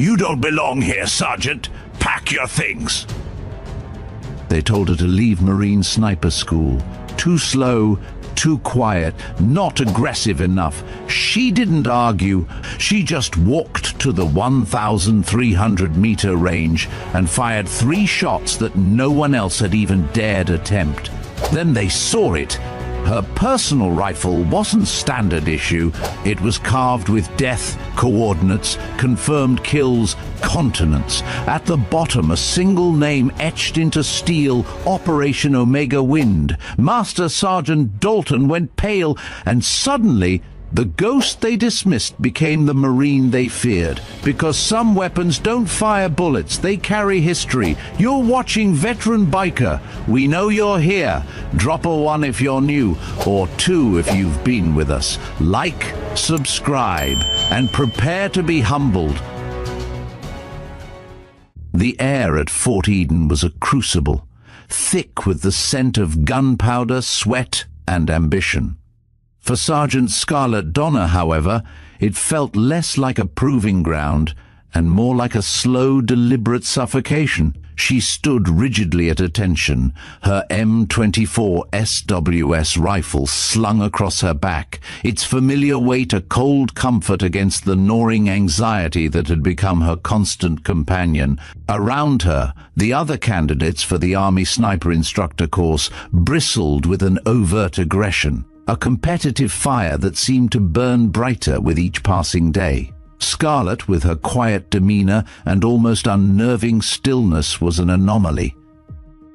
"You don't belong here, Sergeant. Pack your things." They told her to leave Marine Sniper School. Too slow, too quiet, not aggressive enough. She didn't argue. She just walked to the 1,300-meter range and fired 3 shots that no one else had even dared attempt. Then they saw it. Her personal rifle wasn't standard issue. It was carved with death, coordinates, confirmed kills, continents. At the bottom, a single name etched into steel: Operation Omega Wind. Master Sergeant Dalton went pale, and suddenly the ghost they dismissed became the Marine they feared. Because some weapons don't fire bullets, they carry history. You're watching Veteran Biker. We know you're here. Drop a 1 if you're new, or 2 if you've been with us. Like, subscribe, and prepare to be humbled. The air at Fort Eden was a crucible, thick with the scent of gunpowder, sweat, and ambition. For Sergeant Scarlett Donner, however, it felt less like a proving ground and more like a slow, deliberate suffocation. She stood rigidly at attention, her M24 SWS rifle slung across her back, its familiar weight a cold comfort against the gnawing anxiety that had become her constant companion. Around her, the other candidates for the Army Sniper Instructor course bristled with an overt aggression, a competitive fire that seemed to burn brighter with each passing day. Scarlett, with her quiet demeanor and almost unnerving stillness, was an anomaly.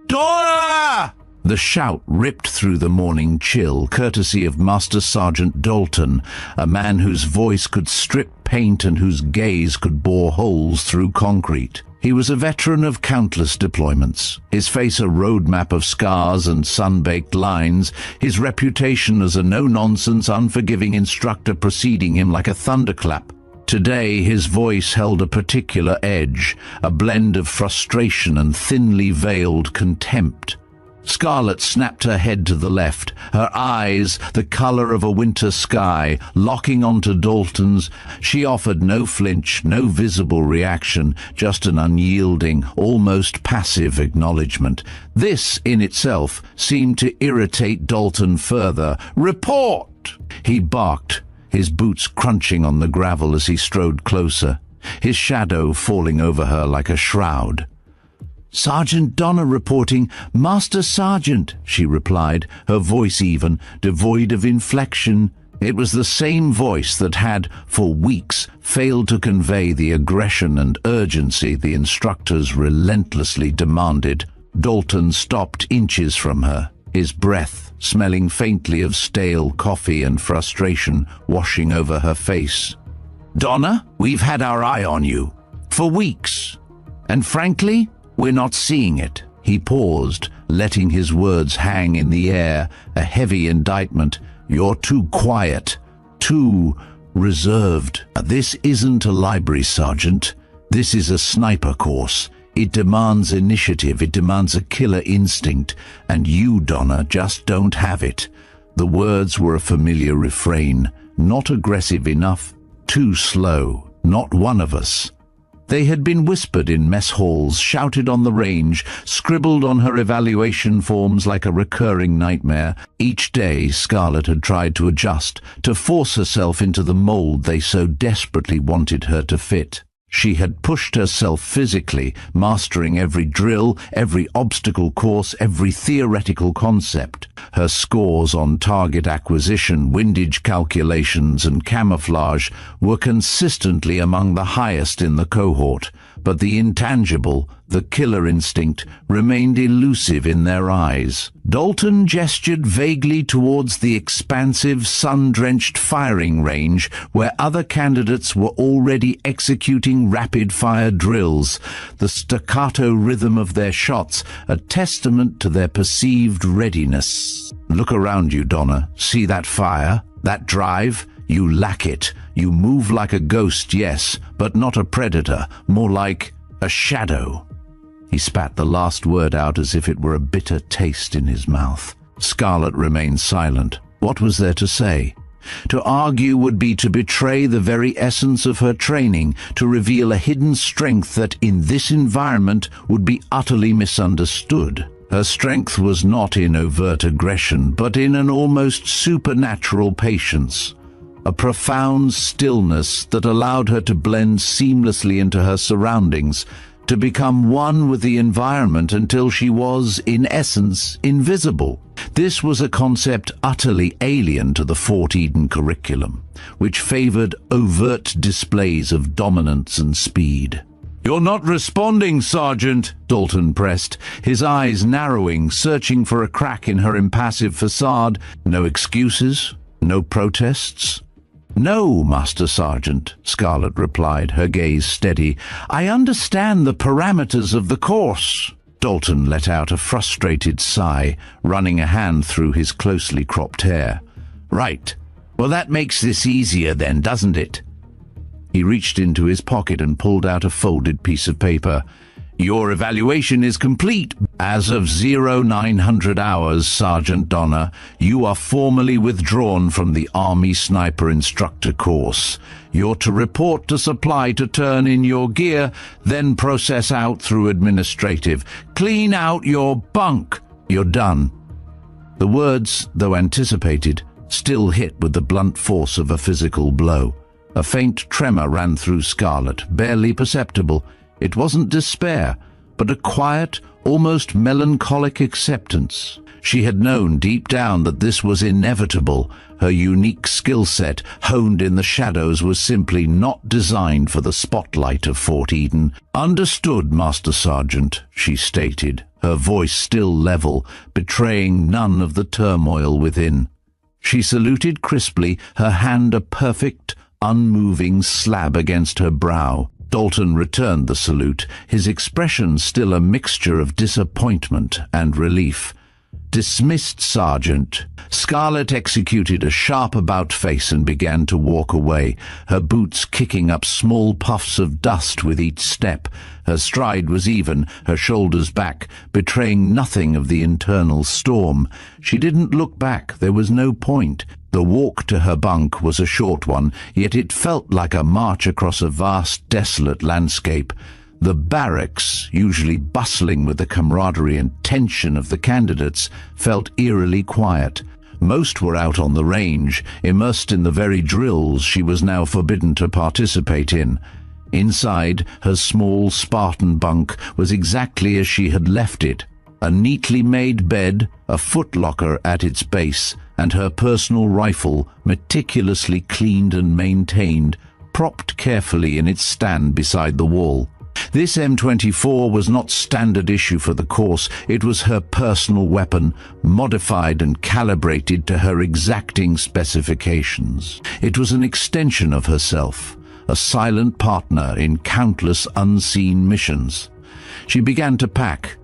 "Dora!" The shout ripped through the morning chill, courtesy of Master Sergeant Dalton, a man whose voice could strip paint and whose gaze could bore holes through concrete. He was a veteran of countless deployments, his face a roadmap of scars and sun-baked lines, his reputation as a no-nonsense, unforgiving instructor preceding him like a thunderclap. Today his voice held a particular edge, a blend of frustration and thinly veiled contempt. Scarlett snapped her head to the left, her eyes the color of a winter sky, locking onto Dalton's. She offered no flinch, no visible reaction, just an unyielding, almost passive acknowledgement. This, in itself, seemed to irritate Dalton further. "Report!" he barked, his boots crunching on the gravel as he strode closer, his shadow falling over her like a shroud. "Sergeant Donner reporting. Master Sergeant," she replied, her voice even, devoid of inflection. It was the same voice that had, for weeks, failed to convey the aggression and urgency the instructors relentlessly demanded. Dalton stopped inches from her, his breath smelling faintly of stale coffee and frustration washing over her face. "Donner, we've had our eye on you. For weeks. And frankly, we're not seeing it." He paused, letting his words hang in the air, a heavy indictment. "You're too quiet, too reserved. This isn't a library, Sergeant. This is a sniper course. It demands initiative, it demands a killer instinct, and you, Donner, just don't have it." The words were a familiar refrain, not aggressive enough, too slow, not one of us. They had been whispered in mess halls, shouted on the range, scribbled on her evaluation forms like a recurring nightmare. Each day, Scarlett had tried to adjust, to force herself into the mold they so desperately wanted her to fit. She had pushed herself physically, mastering every drill, every obstacle course, every theoretical concept. Her scores on target acquisition, windage calculations, and camouflage were consistently among the highest in the cohort, but the intangible, the killer instinct, remained elusive in their eyes. Dalton gestured vaguely towards the expansive, sun-drenched firing range where other candidates were already executing rapid-fire drills, the staccato rhythm of their shots a testament to their perceived readiness. "Look around you, Donner. See that fire? That drive? You lack it. You move like a ghost, yes, but not a predator, more like a shadow." He spat the last word out as if it were a bitter taste in his mouth. Scarlett remained silent. What was there to say? To argue would be to betray the very essence of her training, to reveal a hidden strength that in this environment would be utterly misunderstood. Her strength was not in overt aggression, but in an almost supernatural patience, a profound stillness that allowed her to blend seamlessly into her surroundings, to become one with the environment until she was, in essence, invisible. This was a concept utterly alien to the Fort Eden curriculum, which favored overt displays of dominance and speed. "You're not responding, Sergeant," Dalton pressed, his eyes narrowing, searching for a crack in her impassive facade. No excuses? No protests? "No, Master Sergeant," Scarlet replied, her gaze steady. "I understand the parameters of the course." Dalton let out a frustrated sigh, running a hand through his closely cropped hair. "Right. Well, that makes this easier then, doesn't it?" He reached into his pocket and pulled out a folded piece of paper. "Your evaluation is complete. As of 0900 hours, Sergeant Donner, you are formally withdrawn from the Army Sniper Instructor course. You're to report to supply to turn in your gear, then process out through administrative. Clean out your bunk. You're done." The words, though anticipated, still hit with the blunt force of a physical blow. A faint tremor ran through Scarlet, barely perceptible. It wasn't despair, but a quiet, almost melancholic acceptance. She had known deep down that this was inevitable. Her unique skill set, honed in the shadows, was simply not designed for the spotlight of Fort Eden. "Understood, Master Sergeant," she stated, her voice still level, betraying none of the turmoil within. She saluted crisply, her hand a perfect, unmoving slab against her brow. Dalton returned the salute, his expression still a mixture of disappointment and relief. "Dismissed, Sergeant." Scarlet executed a sharp about-face and began to walk away, her boots kicking up small puffs of dust with each step. Her stride was even, her shoulders back, betraying nothing of the internal storm. She didn't look back, there was no point. The walk to her bunk was a short one, yet it felt like a march across a vast, desolate landscape. The barracks, usually bustling with the camaraderie and tension of the candidates, felt eerily quiet. Most were out on the range, immersed in the very drills she was now forbidden to participate in. Inside, her small Spartan bunk was exactly as she had left it. A neatly made bed, a footlocker at its base, and her personal rifle, meticulously cleaned and maintained, propped carefully in its stand beside the wall. This M24 was not standard issue for the course. It was her personal weapon, modified and calibrated to her exacting specifications. It was an extension of herself, a silent partner in countless unseen missions. She began to pack.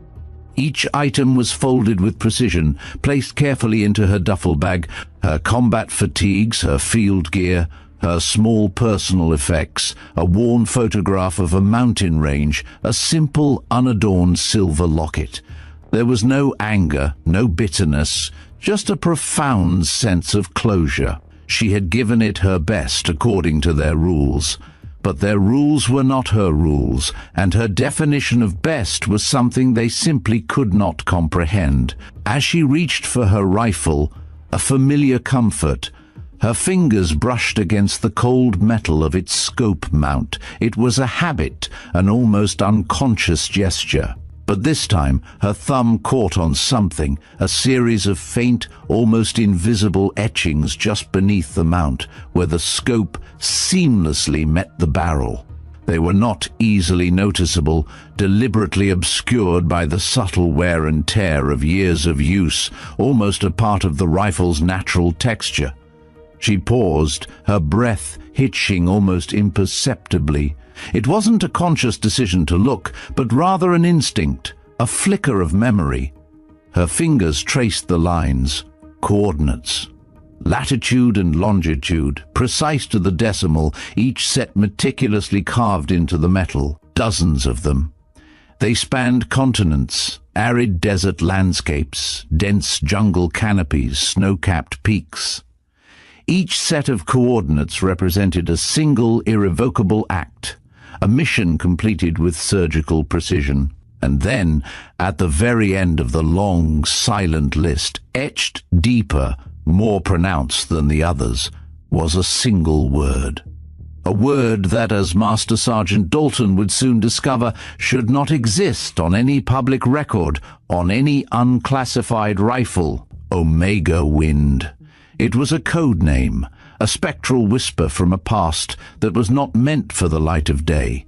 Each item was folded with precision, placed carefully into her duffel bag, her combat fatigues, her field gear, her small personal effects, a worn photograph of a mountain range, a simple, unadorned silver locket. There was no anger, no bitterness, just a profound sense of closure. She had given it her best according to their rules. But their rules were not her rules, and her definition of best was something they simply could not comprehend. As she reached for her rifle, a familiar comfort, her fingers brushed against the cold metal of its scope mount. It was a habit, an almost unconscious gesture. But this time, her thumb caught on something, a series of faint, almost invisible etchings just beneath the mount, where the scope seamlessly met the barrel. They were not easily noticeable, deliberately obscured by the subtle wear and tear of years of use, almost a part of the rifle's natural texture. She paused, her breath hitching almost imperceptibly. It wasn't a conscious decision to look, but rather an instinct, a flicker of memory. Her fingers traced the lines, coordinates, latitude and longitude, precise to the decimal, each set meticulously carved into the metal, dozens of them. They spanned continents, arid desert landscapes, dense jungle canopies, snow-capped peaks. Each set of coordinates represented a single irrevocable act, a mission completed with surgical precision. And then, at the very end of the long, silent list, etched deeper, more pronounced than the others, was a single word. A word that, as Master Sergeant Dalton would soon discover, should not exist on any public record, on any unclassified rifle. Omega Wind. It was a code name, a spectral whisper from a past that was not meant for the light of day.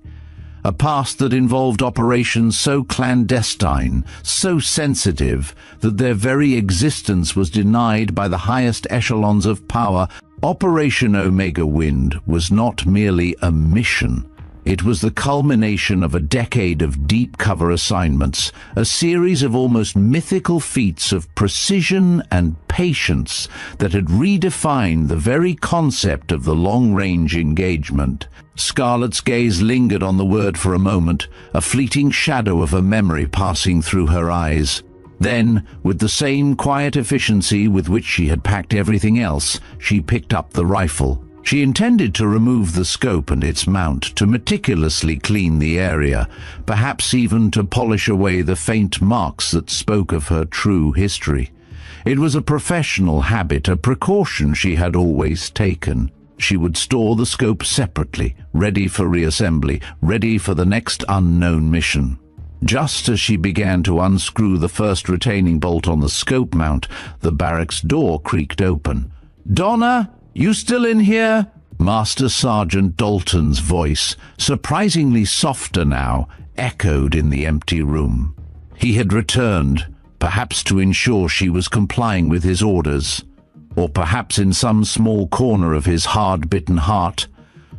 A past that involved operations so clandestine, so sensitive, that their very existence was denied by the highest echelons of power. Operation Omega Wind was not merely a mission. It was the culmination of a decade of deep cover assignments, a series of almost mythical feats of precision and patience that had redefined the very concept of the long-range engagement. Scarlett's gaze lingered on the word for a moment, a fleeting shadow of a memory passing through her eyes. Then, with the same quiet efficiency with which she had packed everything else, she picked up the rifle. She intended to remove the scope and its mount, to meticulously clean the area, perhaps even to polish away the faint marks that spoke of her true history. It was a professional habit, a precaution she had always taken. She would store the scope separately, ready for reassembly, ready for the next unknown mission. Just as she began to unscrew the first retaining bolt on the scope mount, the barracks door creaked open. "Donna? You still in here?" Master Sergeant Dalton's voice, surprisingly softer now, echoed in the empty room. He had returned, perhaps to ensure she was complying with his orders, or perhaps in some small corner of his hard-bitten heart,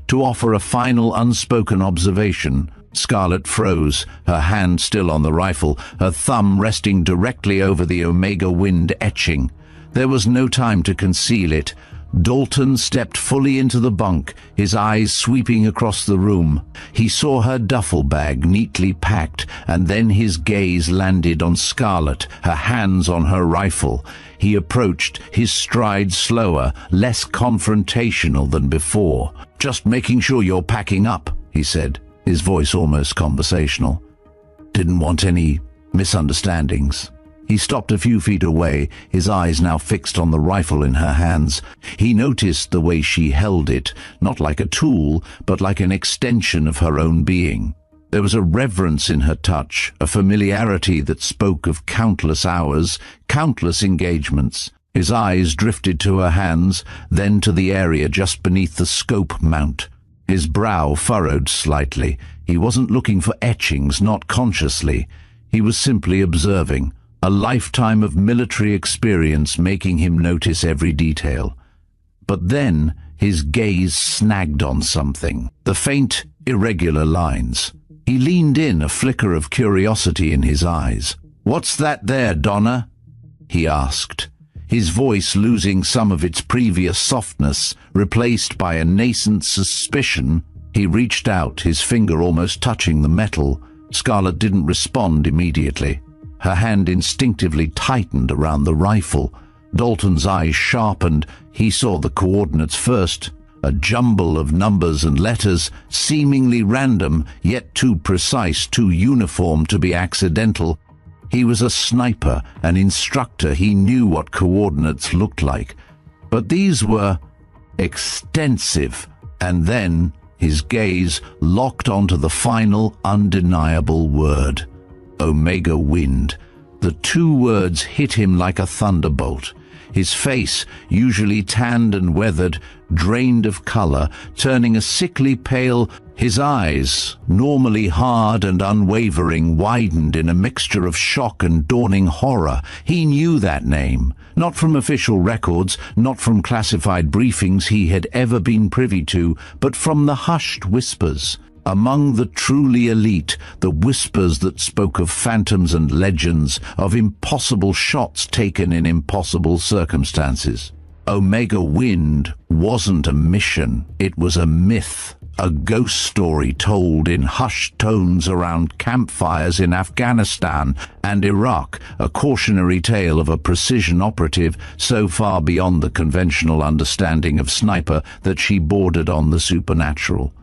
to offer a final unspoken observation. Scarlett froze, her hand still on the rifle, her thumb resting directly over the Omega Wind etching. There was no time to conceal it. Dalton stepped fully into the bunk, his eyes sweeping across the room. He saw her duffel bag neatly packed, and then his gaze landed on Scarlett, her hands on her rifle. He approached, his stride slower, less confrontational than before. "Just making sure you're packing up," he said, his voice almost conversational. "Didn't want any misunderstandings." He stopped a few feet away, his eyes now fixed on the rifle in her hands. He noticed the way she held it, not like a tool, but like an extension of her own being. There was a reverence in her touch, a familiarity that spoke of countless hours, countless engagements. His eyes drifted to her hands, then to the area just beneath the scope mount. His brow furrowed slightly. He wasn't looking for etchings, not consciously. He was simply observing. A lifetime of military experience making him notice every detail. But then his gaze snagged on something, the faint, irregular lines. He leaned in, a flicker of curiosity in his eyes. "What's that there, Donna?" he asked, his voice losing some of its previous softness, replaced by a nascent suspicion. He reached out, his finger almost touching the metal. Scarlett didn't respond immediately. Her hand instinctively tightened around the rifle. Dalton's eyes sharpened. He saw the coordinates first, a jumble of numbers and letters, seemingly random, yet too precise, too uniform to be accidental. He was a sniper, an instructor. He knew what coordinates looked like. But these were extensive. And then his gaze locked onto the final, undeniable word. Omega Wind. The two words hit him like a thunderbolt. His face, usually tanned and weathered, drained of color, turning a sickly pale. His eyes, normally hard and unwavering, widened in a mixture of shock and dawning horror. He knew that name, not from official records, not from classified briefings he had ever been privy to, but from the hushed whispers. Among the truly elite, the whispers that spoke of phantoms and legends, of impossible shots taken in impossible circumstances. Omega Wind wasn't a mission, it was a myth, A ghost story told in hushed tones around campfires in Afghanistan and Iraq, a cautionary tale of a precision operative so far beyond the conventional understanding of sniper that she bordered on the supernatural.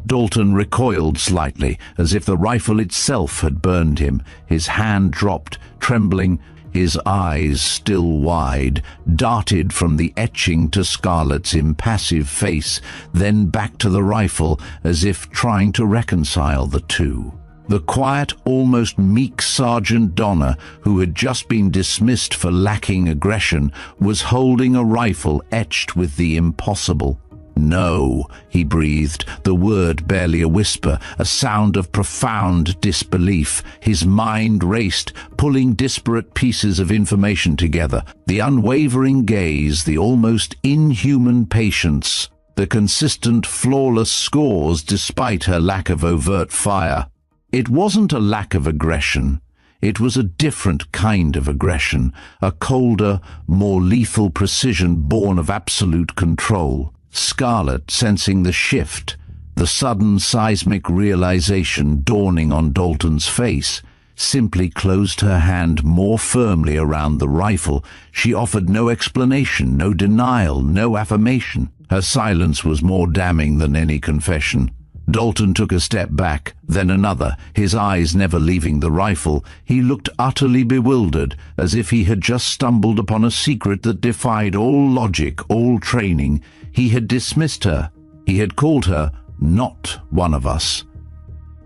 Dalton recoiled slightly, as if the rifle itself had burned him. His hand dropped, trembling. His eyes, still wide, darted from the etching to Scarlett's impassive face, then back to the rifle, as if trying to reconcile the two. The quiet, almost meek Sergeant Donner, who had just been dismissed for lacking aggression, was holding a rifle etched with the impossible. "No," he breathed, the word barely a whisper, a sound of profound disbelief. His mind raced, pulling disparate pieces of information together. The unwavering gaze, the almost inhuman patience, the consistent, flawless scores despite her lack of overt fire. It wasn't a lack of aggression. It was a different kind of aggression, a colder, more lethal precision born of absolute control. Scarlett, sensing the shift, the sudden seismic realization dawning on Dalton's face, simply closed her hand more firmly around the rifle. She offered no explanation, no denial, no affirmation. Her silence was more damning than any confession. Dalton took a step back, then another, his eyes never leaving the rifle. He looked utterly bewildered, as if he had just stumbled upon a secret that defied all logic, all training. He had dismissed her. He had called her not one of us.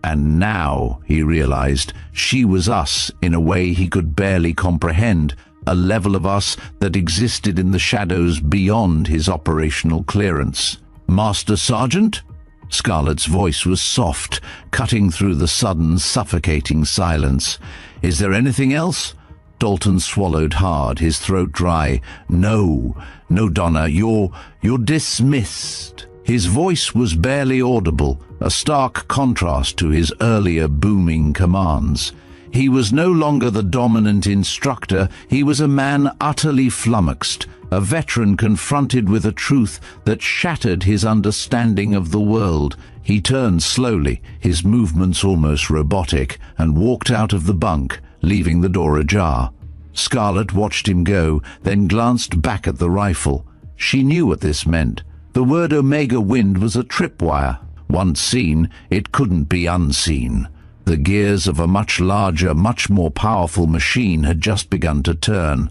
And now, he realized, she was us in a way he could barely comprehend, a level of us that existed in the shadows beyond his operational clearance. "Master Sergeant?" Scarlett's voice was soft, cutting through the sudden, suffocating silence. "Is there anything else?" Dalton swallowed hard, his throat dry. No, Donna, you're dismissed." His voice was barely audible, a stark contrast to his earlier booming commands. He was no longer the dominant instructor. He was a man utterly flummoxed, a veteran confronted with a truth that shattered his understanding of the world. He turned slowly, his movements almost robotic, and walked out of the bunk, leaving the door ajar. Scarlett watched him go, then glanced back at the rifle. She knew what this meant. The word Omega Wind was a tripwire. Once seen, it couldn't be unseen. The gears of a much larger, much more powerful machine had just begun to turn.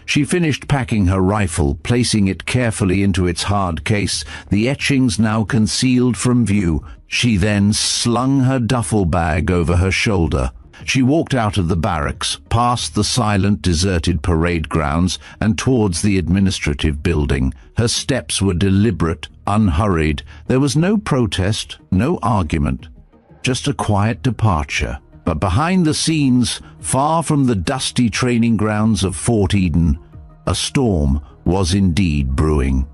She finished packing her rifle, placing it carefully into its hard case, the etchings now concealed from view. She then slung her duffel bag over her shoulder. She walked out of the barracks, past the silent, deserted parade grounds, and towards the administrative building. Her steps were deliberate, unhurried. There was no protest, no argument, just a quiet departure. But behind the scenes, far from the dusty training grounds of Fort Eden, a storm was indeed brewing.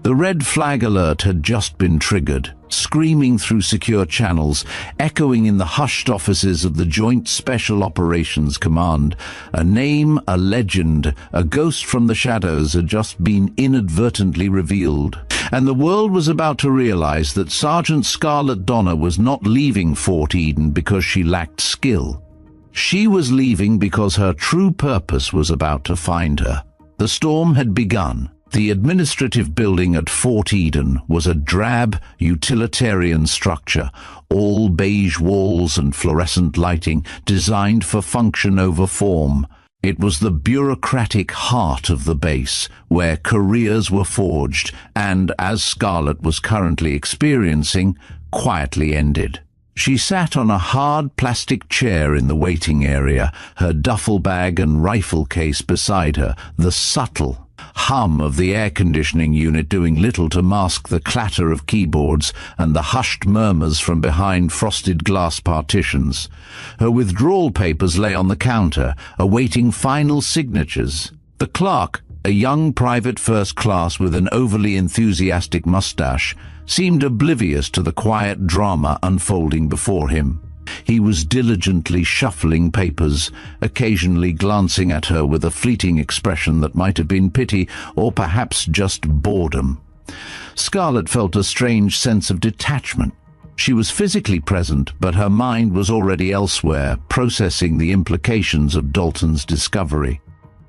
The red flag alert had just been triggered, screaming through secure channels, echoing in the hushed offices of the Joint Special Operations Command. A name, a legend, a ghost from the shadows had just been inadvertently revealed. And the world was about to realize that Sergeant Scarlett Donner was not leaving Fort Eden because she lacked skill. She was leaving because her true purpose was about to find her. The storm had begun. The administrative building at Fort Eden was a drab, utilitarian structure, all beige walls and fluorescent lighting, designed for function over form. It was the bureaucratic heart of the base, where careers were forged and, as Scarlett was currently experiencing, quietly ended. She sat on a hard plastic chair in the waiting area, her duffel bag and rifle case beside her, the subtle hum of the air conditioning unit doing little to mask the clatter of keyboards and the hushed murmurs from behind frosted glass partitions. Her withdrawal papers lay on the counter, awaiting final signatures. The clerk, a young private first class with an overly enthusiastic mustache, seemed oblivious to the quiet drama unfolding before him. He was diligently shuffling papers, occasionally glancing at her with a fleeting expression that might have been pity or perhaps just boredom. Scarlett felt a strange sense of detachment. She was physically present, but her mind was already elsewhere, processing the implications of Dalton's discovery.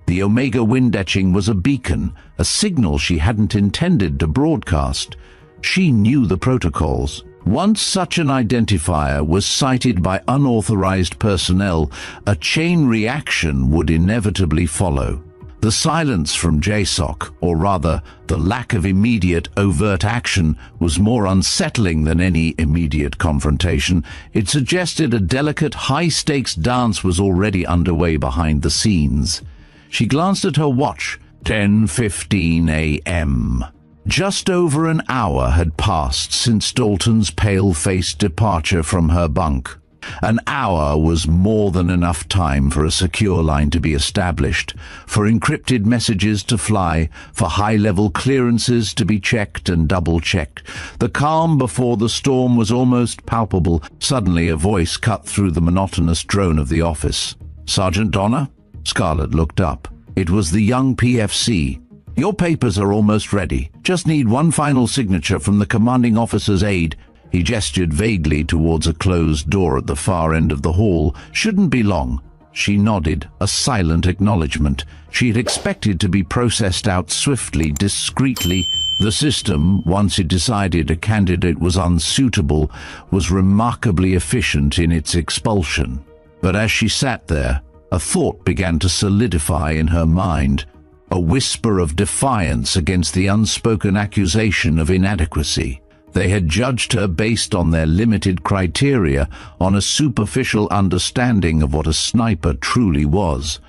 The Omega wind etching was a beacon, a signal she hadn't intended to broadcast. She knew the protocols. Once such an identifier was sighted by unauthorized personnel, a chain reaction would inevitably follow. The silence from JSOC, or rather, the lack of immediate overt action, was more unsettling than any immediate confrontation. It suggested a delicate, high-stakes dance was already underway behind the scenes. She glanced at her watch. 10:15 a.m. Just over an hour had passed since Dalton's pale-faced departure from her bunk. An hour was more than enough time for a secure line to be established, for encrypted messages to fly, for high-level clearances to be checked and double-checked. The calm before the storm was almost palpable. Suddenly a voice cut through the monotonous drone of the office. "Sergeant Donner?" Scarlett looked up. It was the young PFC. "Your papers are almost ready. Just need one final signature from the commanding officer's aide." He gestured vaguely towards a closed door at the far end of the hall. "Shouldn't be long." She nodded, a silent acknowledgement. She had expected to be processed out swiftly, discreetly. The system, once it decided a candidate was unsuitable, was remarkably efficient in its expulsion. But as she sat there, a thought began to solidify in her mind, a whisper of defiance against the unspoken accusation of inadequacy. They had judged her based on their limited criteria, on a superficial understanding of what a sniper truly was.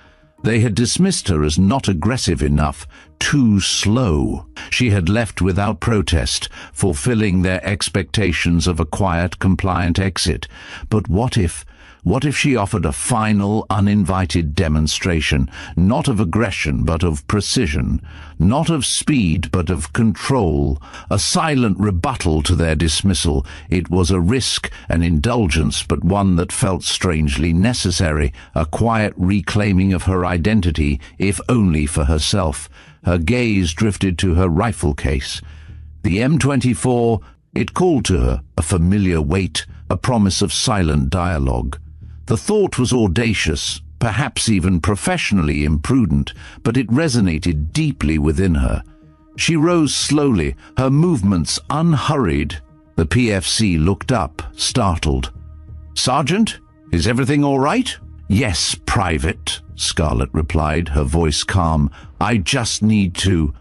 They had dismissed her as not aggressive enough, too slow. She had left without protest, fulfilling their expectations of a quiet, compliant exit. But what if she offered a final, uninvited demonstration, not of aggression but of precision, not of speed but of control, a silent rebuttal to their dismissal? It was a risk, an indulgence, but one that felt strangely necessary, a quiet reclaiming of her identity, if only for herself. Her gaze drifted to her rifle case. The M24, it called to her, a familiar weight, a promise of silent dialogue. The thought was audacious, perhaps even professionally imprudent, but it resonated deeply within her. She rose slowly, her movements unhurried. The PFC looked up, startled. "Sergeant, is everything all right?" "Yes, Private," Scarlett replied, her voice calm. "I just need to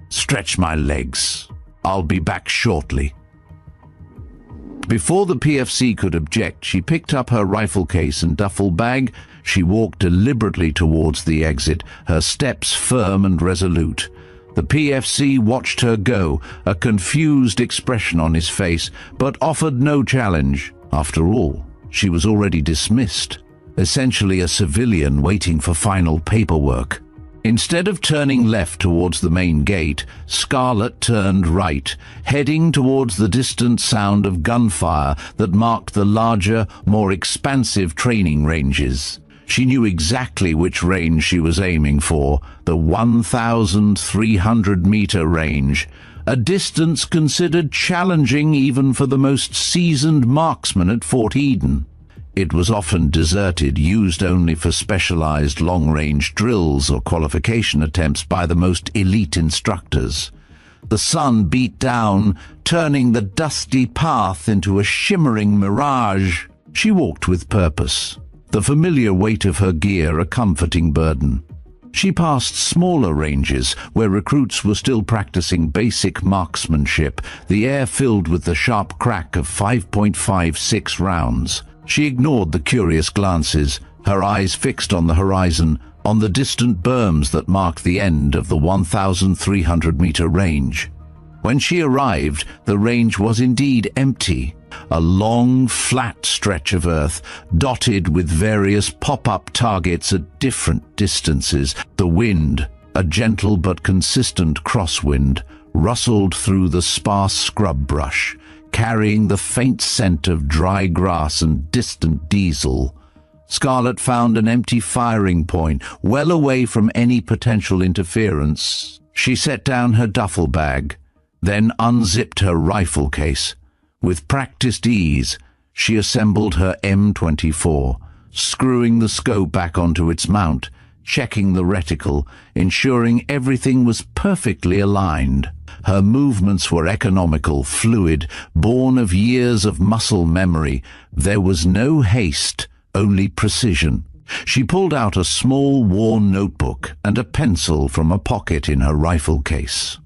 stretch my legs. I'll be back shortly." Before the PFC could object, she picked up her rifle case and duffel bag. She walked deliberately towards the exit, her steps firm and resolute. The PFC watched her go, a confused expression on his face, but offered no challenge. After all, she was already dismissed, essentially a civilian waiting for final paperwork. Instead of turning left towards the main gate, Scarlett turned right, heading towards the distant sound of gunfire that marked the larger, more expansive training ranges. She knew exactly which range she was aiming for, the 1,300-meter range, a distance considered challenging even for the most seasoned marksman at Fort Eden. It was often deserted, used only for specialized long-range drills or qualification attempts by the most elite instructors. The sun beat down, turning the dusty path into a shimmering mirage. She walked with purpose, the familiar weight of her gear a comforting burden. She passed smaller ranges where recruits were still practicing basic marksmanship, the air filled with the sharp crack of 5.56 rounds. She ignored the curious glances, her eyes fixed on the horizon, on the distant berms that marked the end of the 1,300-meter range. When she arrived, the range was indeed empty, a long, flat stretch of earth, dotted with various pop-up targets at different distances. The wind, a gentle but consistent crosswind, rustled through the sparse scrub brush, carrying the faint scent of dry grass and distant diesel. Scarlett found an empty firing point, well away from any potential interference. She set down her duffel bag. then unzipped her rifle case. With practiced ease, she assembled her M24, screwing the scope back onto its mount, checking the reticle, ensuring everything was perfectly aligned. Her movements were economical, fluid, born of years of muscle memory. There was no haste, only precision. She pulled out a small, worn notebook and a pencil from a pocket in her rifle case.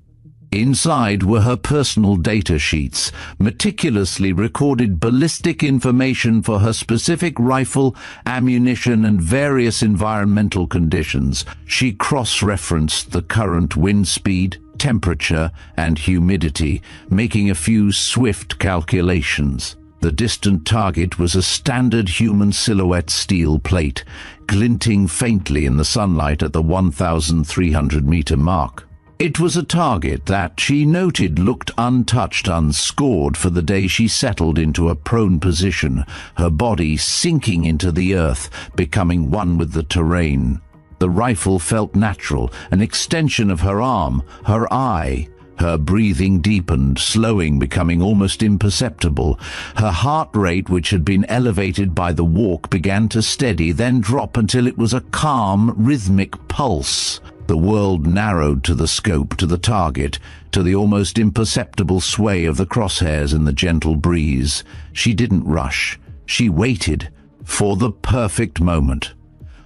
Inside were her personal data sheets, meticulously recorded ballistic information for her specific rifle, ammunition, and various environmental conditions. She cross-referenced the current wind speed, temperature, and humidity, making a few swift calculations. The distant target was a standard human silhouette steel plate, glinting faintly in the sunlight at the 1,300-meter mark. It was a target that, she noted, looked untouched, unscored for the day she settled into a prone position, her body sinking into the earth, becoming one with the terrain. The rifle felt natural, an extension of her arm, her eye. Her breathing deepened, slowing, becoming almost imperceptible. Her heart rate, which had been elevated by the walk, began to steady, then drop until it was a calm, rhythmic pulse. The world narrowed to the scope, to the target, to the almost imperceptible sway of the crosshairs in the gentle breeze. She didn't rush. She waited for the perfect moment,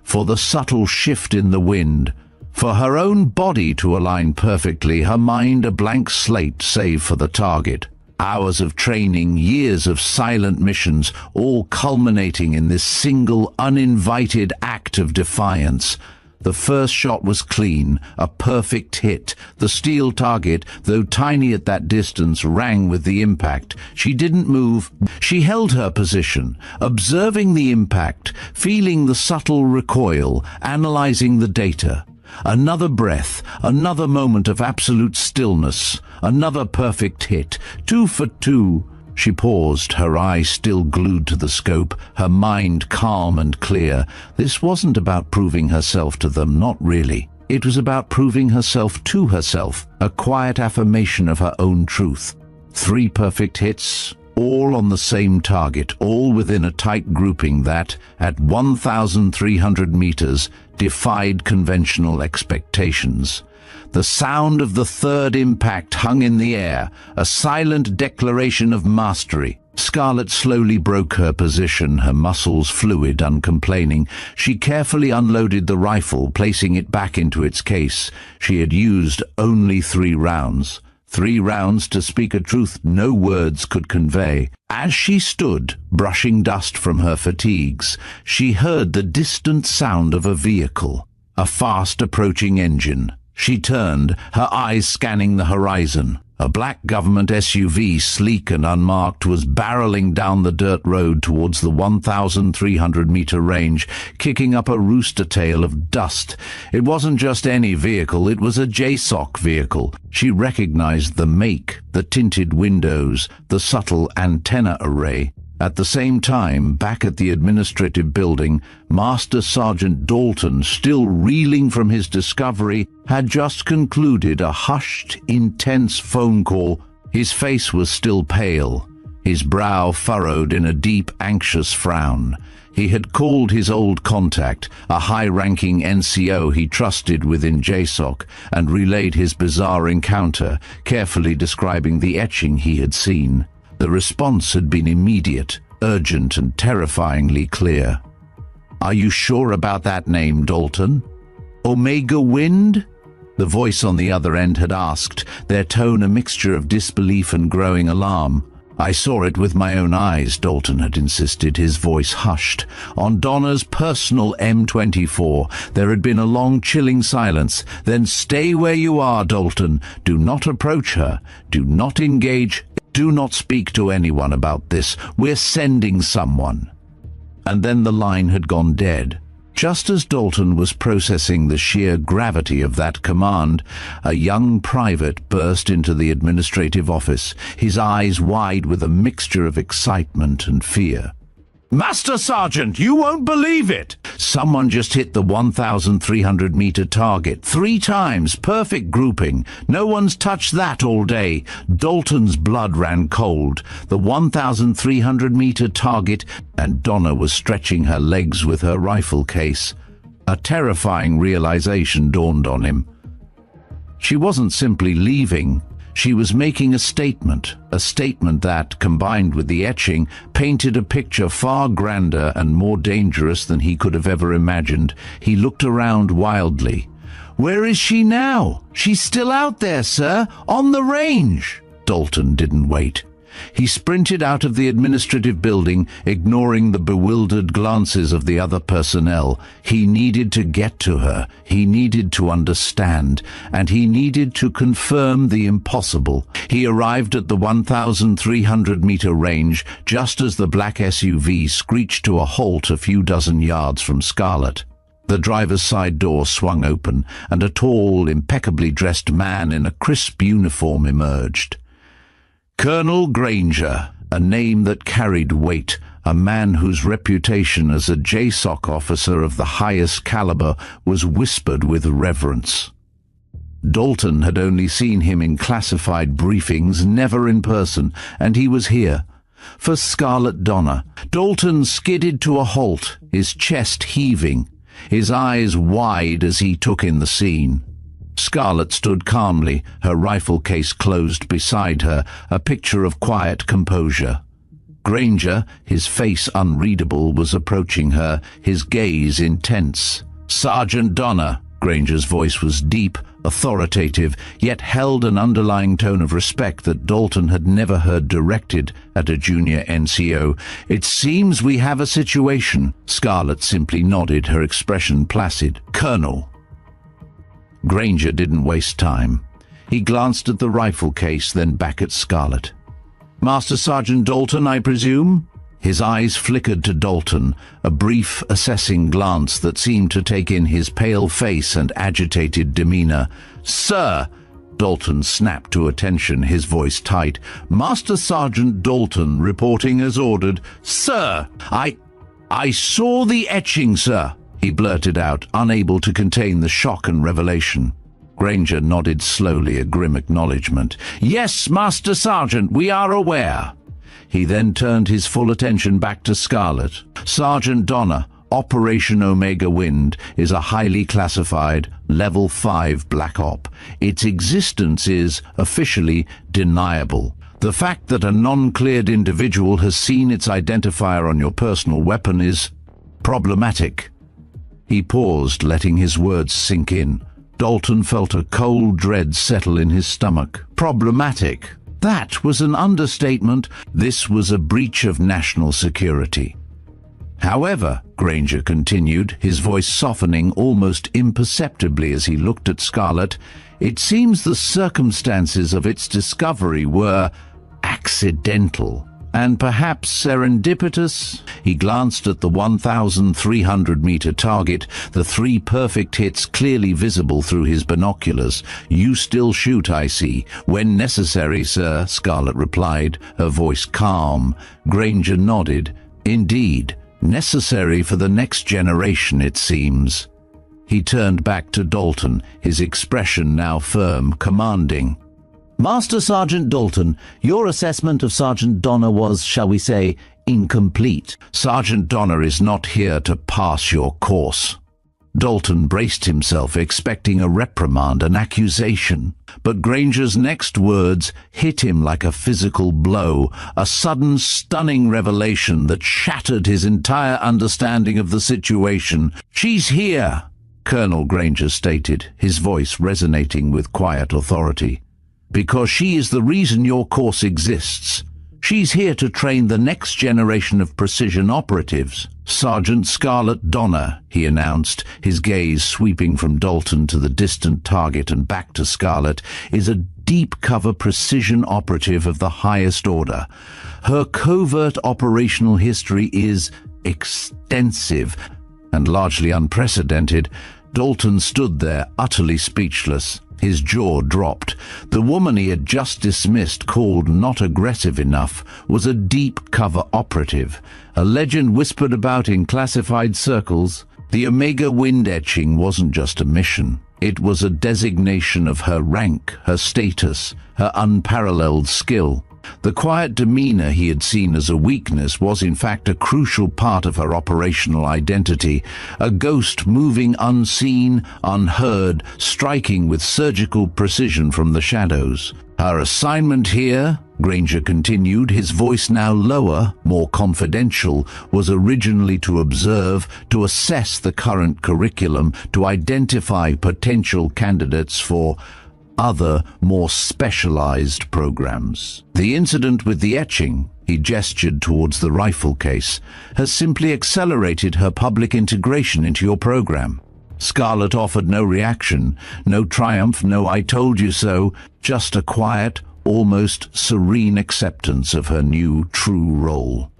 for the subtle shift in the wind, for her own body to align perfectly, her mind a blank slate save for the target. Hours of training, years of silent missions, all culminating in this single, uninvited act of defiance. The first shot was clean, a perfect hit. The steel target, though tiny at that distance, rang with the impact. She didn't move. She held her position, observing the impact, feeling the subtle recoil, analyzing the data. Another breath, another moment of absolute stillness, another perfect hit. 2 for 2. She paused, her eyes still glued to the scope, her mind calm and clear. This wasn't about proving herself to them, not really. It was about proving herself to herself, a quiet affirmation of her own truth. 3 perfect hits, all on the same target, all within a tight grouping that, at 1,300 meters, defied conventional expectations. The sound of the third impact hung in the air, a silent declaration of mastery. Scarlett slowly broke her position, her muscles fluid, uncomplaining. She carefully unloaded the rifle, placing it back into its case. She had used only 3 rounds. 3 rounds, to speak a truth no words could convey. As she stood, brushing dust from her fatigues, she heard the distant sound of a vehicle, a fast-approaching engine. She turned, her eyes scanning the horizon. A black government SUV, sleek and unmarked, was barreling down the dirt road towards the 1,300-meter range, kicking up a rooster tail of dust. It wasn't just any vehicle, it was a JSOC vehicle. She recognized the make, the tinted windows, the subtle antenna array. At the same time, back at the administrative building, Master Sergeant Dalton, still reeling from his discovery, had just concluded a hushed, intense phone call. His face was still pale, his brow furrowed in a deep, anxious frown. He had called his old contact, a high-ranking NCO he trusted within JSOC, and relayed his bizarre encounter, carefully describing the etching he had seen. The response had been immediate, urgent, and terrifyingly clear. "Are you sure about that name, Dalton?" "Omega Wind?" the voice on the other end had asked, their tone a mixture of disbelief and growing alarm. "I saw it with my own eyes," Dalton had insisted, his voice hushed. "On Donna's personal M24. There had been a long, chilling silence. Then stay where you are, Dalton. Do not approach her. Do not engage. Do not speak to anyone about this. We're sending someone." And then the line had gone dead. Just as Dalton was processing the sheer gravity of that command, a young private burst into the administrative office, his eyes wide with a mixture of excitement and fear. "Master Sergeant, you won't believe it! Someone just hit the 1,300-meter target 3 times. Perfect grouping. No one's touched that all day. Dalton's blood ran cold. The 1,300-meter target, and Donna was stretching her legs with her rifle case. A terrifying realization dawned on him. She wasn't simply leaving. She was making a statement that, combined with the etching, painted a picture far grander and more dangerous than he could have ever imagined. He looked around wildly. "Where is she now?" "She's still out there, sir, on the range." Dalton didn't wait. He sprinted out of the administrative building, ignoring the bewildered glances of the other personnel. He needed to get to her. He needed to understand. And he needed to confirm the impossible. He arrived at the 1,300-meter range just as the black SUV screeched to a halt a few dozen yards from Scarlett. The driver's side door swung open, and a tall, impeccably dressed man in a crisp uniform emerged. Colonel Granger, a name that carried weight, a man whose reputation as a JSOC officer of the highest caliber was whispered with reverence. Dalton had only seen him in classified briefings, never in person, and he was here. For Scarlett Donna. Dalton skidded to a halt, his chest heaving, his eyes wide as he took in the scene. Scarlett stood calmly, her rifle case closed beside her, a picture of quiet composure. Granger, his face unreadable, was approaching her, his gaze intense. "Sergeant Donna," Granger's voice was deep, authoritative, yet held an underlying tone of respect that Dalton had never heard directed at a junior NCO. "It seems we have a situation." Scarlett simply nodded, her expression placid. "Colonel." Granger didn't waste time. He glanced at the rifle case, then back at Scarlett. "Master Sergeant Dalton, I presume?" His eyes flickered to Dalton, a brief, assessing glance that seemed to take in his pale face and agitated demeanor. "Sir!" Dalton snapped to attention, his voice tight. "Master Sergeant Dalton reporting as ordered." "Sir! I saw the etching, sir," he blurted out, unable to contain the shock and revelation. Granger nodded slowly, a grim acknowledgement. "Yes, Master Sergeant, we are aware." He then turned his full attention back to Scarlett. "Sergeant Donna, Operation Omega Wind is a highly classified Level 5 Black Op. Its existence is, officially, deniable. The fact that a non-cleared individual has seen its identifier on your personal weapon is problematic." He paused, letting his words sink in. Dalton felt a cold dread settle in his stomach. Problematic. That was an understatement. This was a breach of national security. "However," Granger continued, his voice softening almost imperceptibly as he looked at Scarlett, "it seems the circumstances of its discovery were accidental. And perhaps serendipitous." He glanced at the 1,300-meter target, the 3 perfect hits clearly visible through his binoculars. "You still shoot, I see." "When necessary, sir," Scarlett replied, her voice calm. Granger nodded. "Indeed, necessary for the next generation, it seems." He turned back to Dalton, his expression now firm, commanding. "Master Sergeant Dalton, your assessment of Sergeant Donna was, shall we say, incomplete." "Sergeant Donna is not here to pass your course." Dalton braced himself, expecting a reprimand, an accusation. But Granger's next words hit him like a physical blow, a sudden, stunning revelation that shattered his entire understanding of the situation. "She's here," Colonel Granger stated, his voice resonating with quiet authority. "Because she is the reason your course exists. She's here to train the next generation of precision operatives." "Sergeant Scarlett Donna," he announced, his gaze sweeping from Dalton to the distant target and back to Scarlett, "is a deep-cover precision operative of the highest order. Her covert operational history is extensive and largely unprecedented." Dalton stood there, utterly speechless. His jaw dropped. The woman he had just dismissed, called not aggressive enough, was a deep-cover operative, a legend whispered about in classified circles. The Omega wind etching wasn't just a mission. It was a designation of her rank, her status, her unparalleled skill. The quiet demeanor he had seen as a weakness was in fact a crucial part of her operational identity, a ghost moving unseen, unheard, striking with surgical precision from the shadows. Her assignment here, Granger continued, his voice now lower, more confidential, was originally to observe, to assess the current curriculum, to identify potential candidates for other, more specialized programs. The incident with the etching, he gestured towards the rifle case, has simply accelerated her public integration into your program. Scarlet offered no reaction, no triumph, no "I told you so," just a quiet, almost serene acceptance of her new, true role.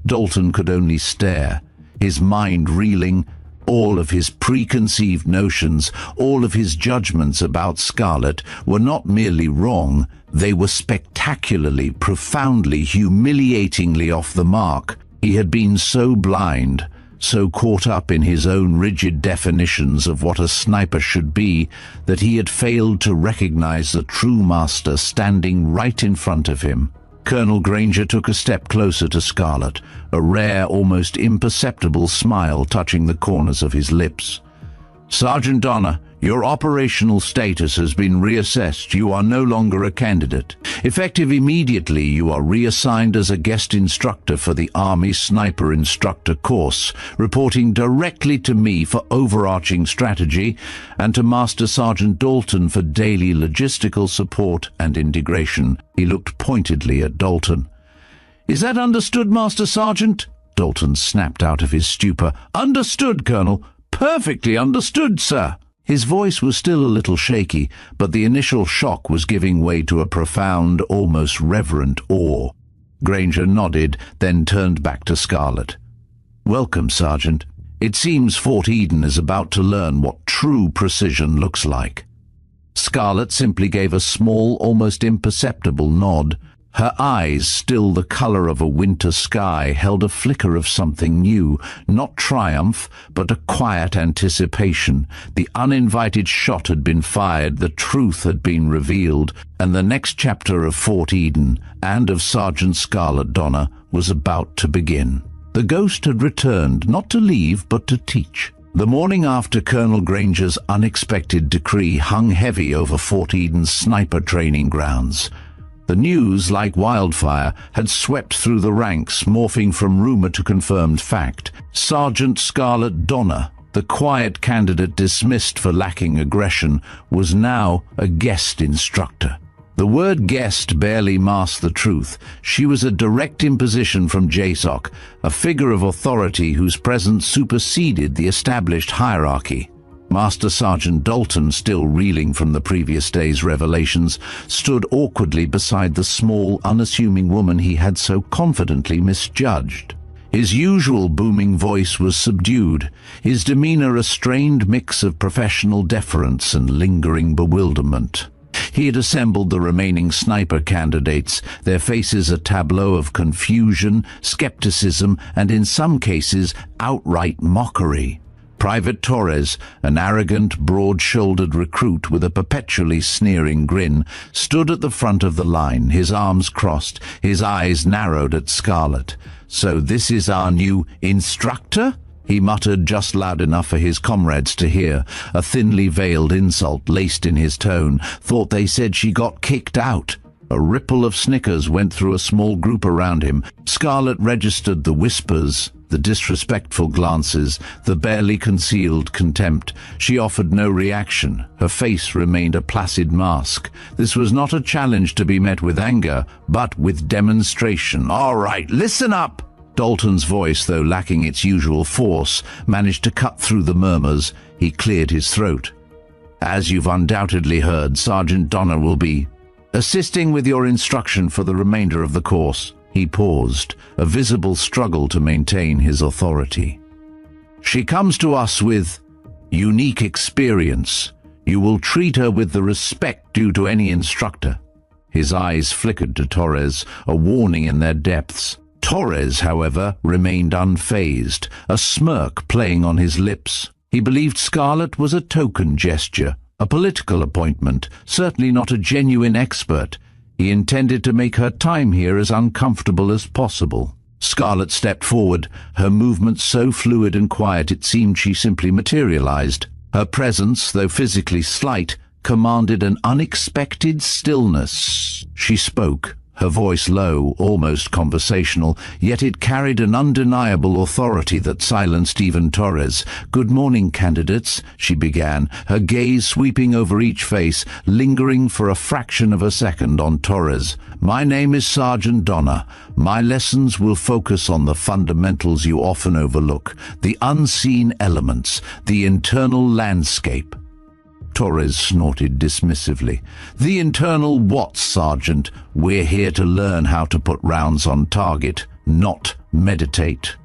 Dalton could only stare, his mind reeling. All of his preconceived notions, all of his judgments about Scarlet were not merely wrong, they were spectacularly, profoundly, humiliatingly off the mark. He had been so blind, so caught up in his own rigid definitions of what a sniper should be, that he had failed to recognize the true master standing right in front of him. Colonel Granger took a step closer to Scarlet, a rare, almost imperceptible smile touching the corners of his lips. "Sergeant Donner, your operational status has been reassessed. You are no longer a candidate. Effective immediately, you are reassigned as a guest instructor for the Army Sniper Instructor course, reporting directly to me for overarching strategy and to Master Sergeant Dalton for daily logistical support and integration." He looked pointedly at Dalton. "Is that understood, Master Sergeant?" Dalton snapped out of his stupor. "Understood, Colonel. Perfectly understood, sir." His voice was still a little shaky, but the initial shock was giving way to a profound, almost reverent awe. Granger nodded, then turned back to Scarlet. "Welcome, Sergeant. It seems Fort Eden is about to learn what true precision looks like." Scarlet simply gave a small, almost imperceptible nod. Her eyes, still the color of a winter sky, held a flicker of something new, not triumph, but a quiet anticipation. The uninvited shot had been fired, the truth had been revealed, and the next chapter of Fort Eden, and of Sergeant Scarlet Donner, was about to begin. The ghost had returned, not to leave, but to teach. The morning after Colonel Granger's unexpected decree hung heavy over Fort Eden's sniper training grounds. The news, like wildfire, had swept through the ranks, morphing from rumor to confirmed fact. Sergeant Scarlet Donner, the quiet candidate dismissed for lacking aggression, was now a guest instructor. The word guest barely masked the truth. She was a direct imposition from JSOC, a figure of authority whose presence superseded the established hierarchy. Master Sergeant Dalton, still reeling from the previous day's revelations, stood awkwardly beside the small, unassuming woman he had so confidently misjudged. His usual booming voice was subdued, his demeanor a strained mix of professional deference and lingering bewilderment. He had assembled the remaining sniper candidates, their faces a tableau of confusion, skepticism, and in some cases, outright mockery. Private Torres, an arrogant, broad-shouldered recruit with a perpetually sneering grin, stood at the front of the line, his arms crossed, his eyes narrowed at Scarlet. "So this is our new instructor?" he muttered just loud enough for his comrades to hear, a thinly veiled insult laced in his tone. "Thought they said she got kicked out." A ripple of snickers went through a small group around him. Scarlet registered the whispers, the disrespectful glances, the barely concealed contempt. She offered no reaction. Her face remained a placid mask. This was not a challenge to be met with anger, but with demonstration. "All right, listen up!" Dalton's voice, though lacking its usual force, managed to cut through the murmurs. He cleared his throat. "As you've undoubtedly heard, Sergeant Donner will be assisting with your instruction for the remainder of the course." He paused, a visible struggle to maintain his authority. "She comes to us with unique experience. You will treat her with the respect due to any instructor." His eyes flickered to Torres, a warning in their depths. Torres, however, remained unfazed, a smirk playing on his lips. He believed Scarlet was a token gesture, a political appointment, certainly not a genuine expert. He intended to make her time here as uncomfortable as possible. Scarlet stepped forward, her movements so fluid and quiet it seemed she simply materialized. Her presence, though physically slight, commanded an unexpected stillness. She spoke, her voice low, almost conversational, yet it carried an undeniable authority that silenced even Torres. "Good morning, candidates," she began, her gaze sweeping over each face, lingering for a fraction of a second on Torres. "My name is Sergeant Donna. My lessons will focus on the fundamentals you often overlook, the unseen elements, the internal landscape." Torres snorted dismissively. "The internal what, Sergeant? We're here to learn how to put rounds on target, not meditate."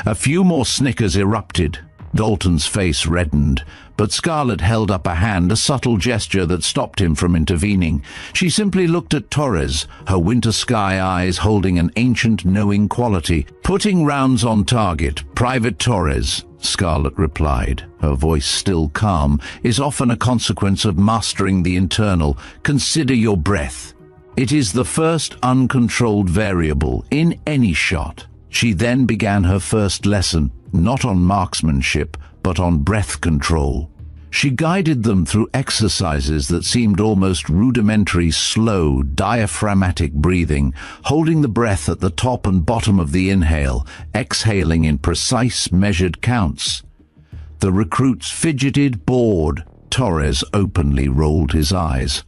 A few more snickers erupted. Dalton's face reddened, but Scarlet held up a hand, a subtle gesture that stopped him from intervening. She simply looked at Torres, her winter sky eyes holding an ancient knowing quality. "Putting rounds on target, Private Torres," Scarlet replied, her voice still calm, "is often a consequence of mastering the internal. Consider your breath. It is the first uncontrolled variable in any shot." She then began her first lesson, not on marksmanship, but on breath control. She guided them through exercises that seemed almost rudimentary, slow, diaphragmatic breathing, holding the breath at the top and bottom of the inhale, exhaling in precise, measured counts. The recruits fidgeted, bored. Torres openly rolled his eyes.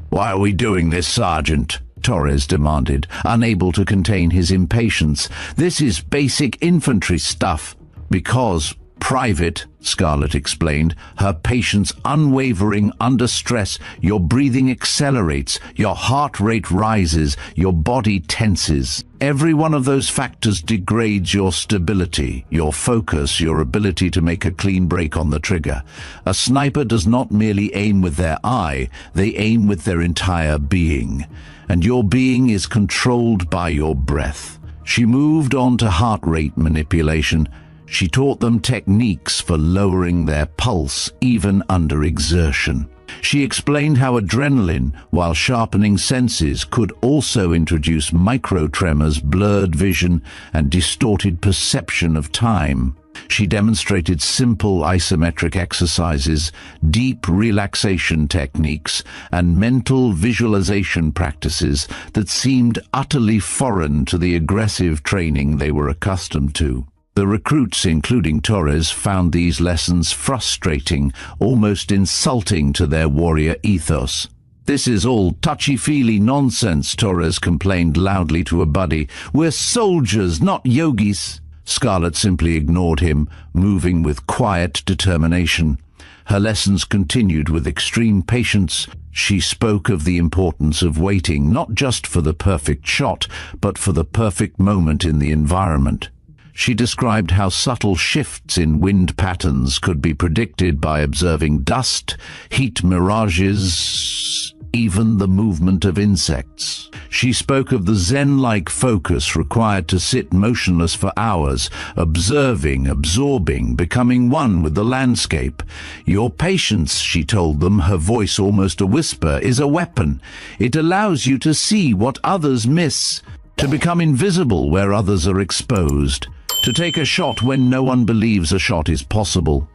"Why are we doing this, Sergeant?" Torres demanded, unable to contain his impatience. "This is basic infantry stuff." "Because, Private," Scarlet explained, her patience unwavering under stress, "your breathing accelerates, your heart rate rises, your body tenses. Every one of those factors degrades your stability, your focus, your ability to make a clean break on the trigger. A sniper does not merely aim with their eye, they aim with their entire being. And your being is controlled by your breath." She moved on to heart rate manipulation. She taught them techniques for lowering their pulse even under exertion. She explained how adrenaline, while sharpening senses, could also introduce micro-tremors, blurred vision, and distorted perception of time. She demonstrated simple isometric exercises, deep relaxation techniques, and mental visualization practices that seemed utterly foreign to the aggressive training they were accustomed to. The recruits, including Torres, found these lessons frustrating, almost insulting to their warrior ethos. "This is all touchy-feely nonsense," Torres complained loudly to a buddy. "We're soldiers, not yogis." Scarlet simply ignored him, moving with quiet determination. Her lessons continued with extreme patience. She spoke of the importance of waiting, not just for the perfect shot, but for the perfect moment in the environment. She described how subtle shifts in wind patterns could be predicted by observing dust, heat mirages, even the movement of insects. She spoke of the zen-like focus required to sit motionless for hours, observing, absorbing, becoming one with the landscape. "Your patience," she told them, her voice almost a whisper, "is a weapon. It allows you to see what others miss, to become invisible where others are exposed, to take a shot when no one believes a shot is possible."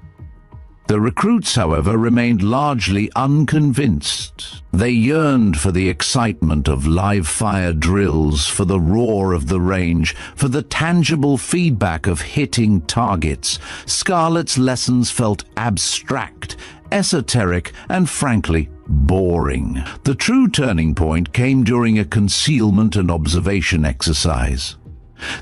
The recruits, however, remained largely unconvinced. They yearned for the excitement of live-fire drills, for the roar of the range, for the tangible feedback of hitting targets. Scarlet's lessons felt abstract, esoteric, and frankly, boring. The true turning point came during a concealment and observation exercise.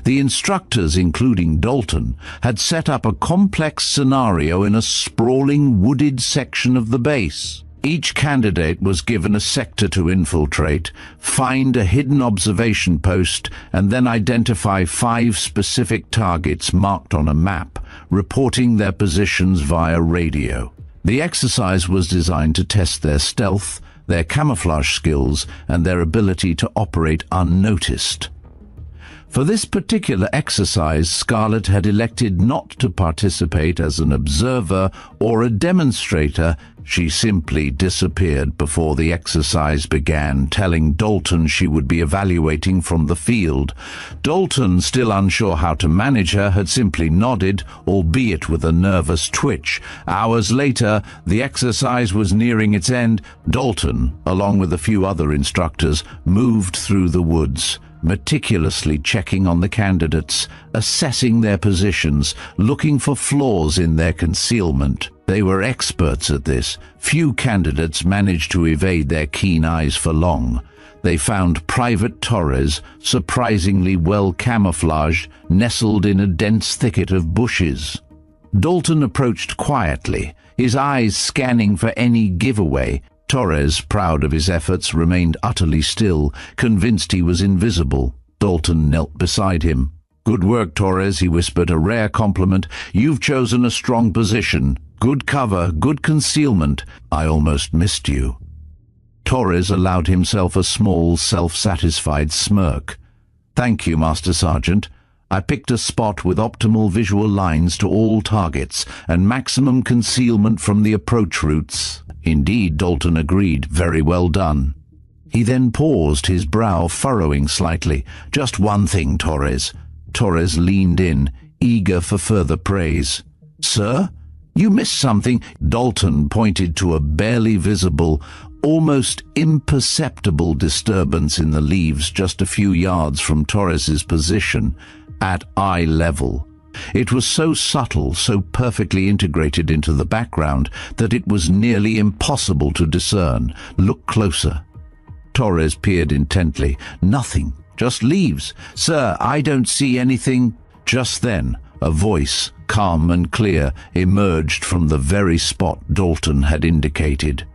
The instructors, including Dalton, had set up a complex scenario in a sprawling wooded section of the base. Each candidate was given a sector to infiltrate, find a hidden observation post, and then identify 5 specific targets marked on a map, reporting their positions via radio. The exercise was designed to test their stealth, their camouflage skills, and their ability to operate unnoticed. For this particular exercise, Scarlet had elected not to participate as an observer or a demonstrator. She simply disappeared before the exercise began, telling Dalton she would be evaluating from the field. Dalton, still unsure how to manage her, had simply nodded, albeit with a nervous twitch. Hours later, the exercise was nearing its end. Dalton, along with a few other instructors, moved through the woods, meticulously checking on the candidates, assessing their positions, looking for flaws in their concealment. They were experts at this. Few candidates managed to evade their keen eyes for long. They found Private Torres surprisingly well camouflaged, nestled in a dense thicket of bushes. Dalton approached quietly, his eyes scanning for any giveaway. Torres, proud of his efforts, remained utterly still, convinced he was invisible. Dalton knelt beside him. "Good work, Torres," he whispered, "a rare compliment. You've chosen a strong position. Good cover, good concealment. I almost missed you." Torres allowed himself a small, self-satisfied smirk. "Thank you, Master Sergeant. I picked a spot with optimal visual lines to all targets and maximum concealment from the approach routes." "Indeed," Dalton agreed. "Very well done." He then paused, his brow furrowing slightly. "Just one thing, Torres." Torres leaned in, eager for further praise. "Sir? You missed something." Dalton pointed to a barely visible, almost imperceptible disturbance in the leaves just a few yards from Torres's position, at eye level. It was so subtle, so perfectly integrated into the background, that it was nearly impossible to discern. "Look closer." Torres peered intently. "Nothing, just leaves." "Sir, I don't see anything." Just then, a voice, calm and clear, emerged from the very spot Dalton had indicated.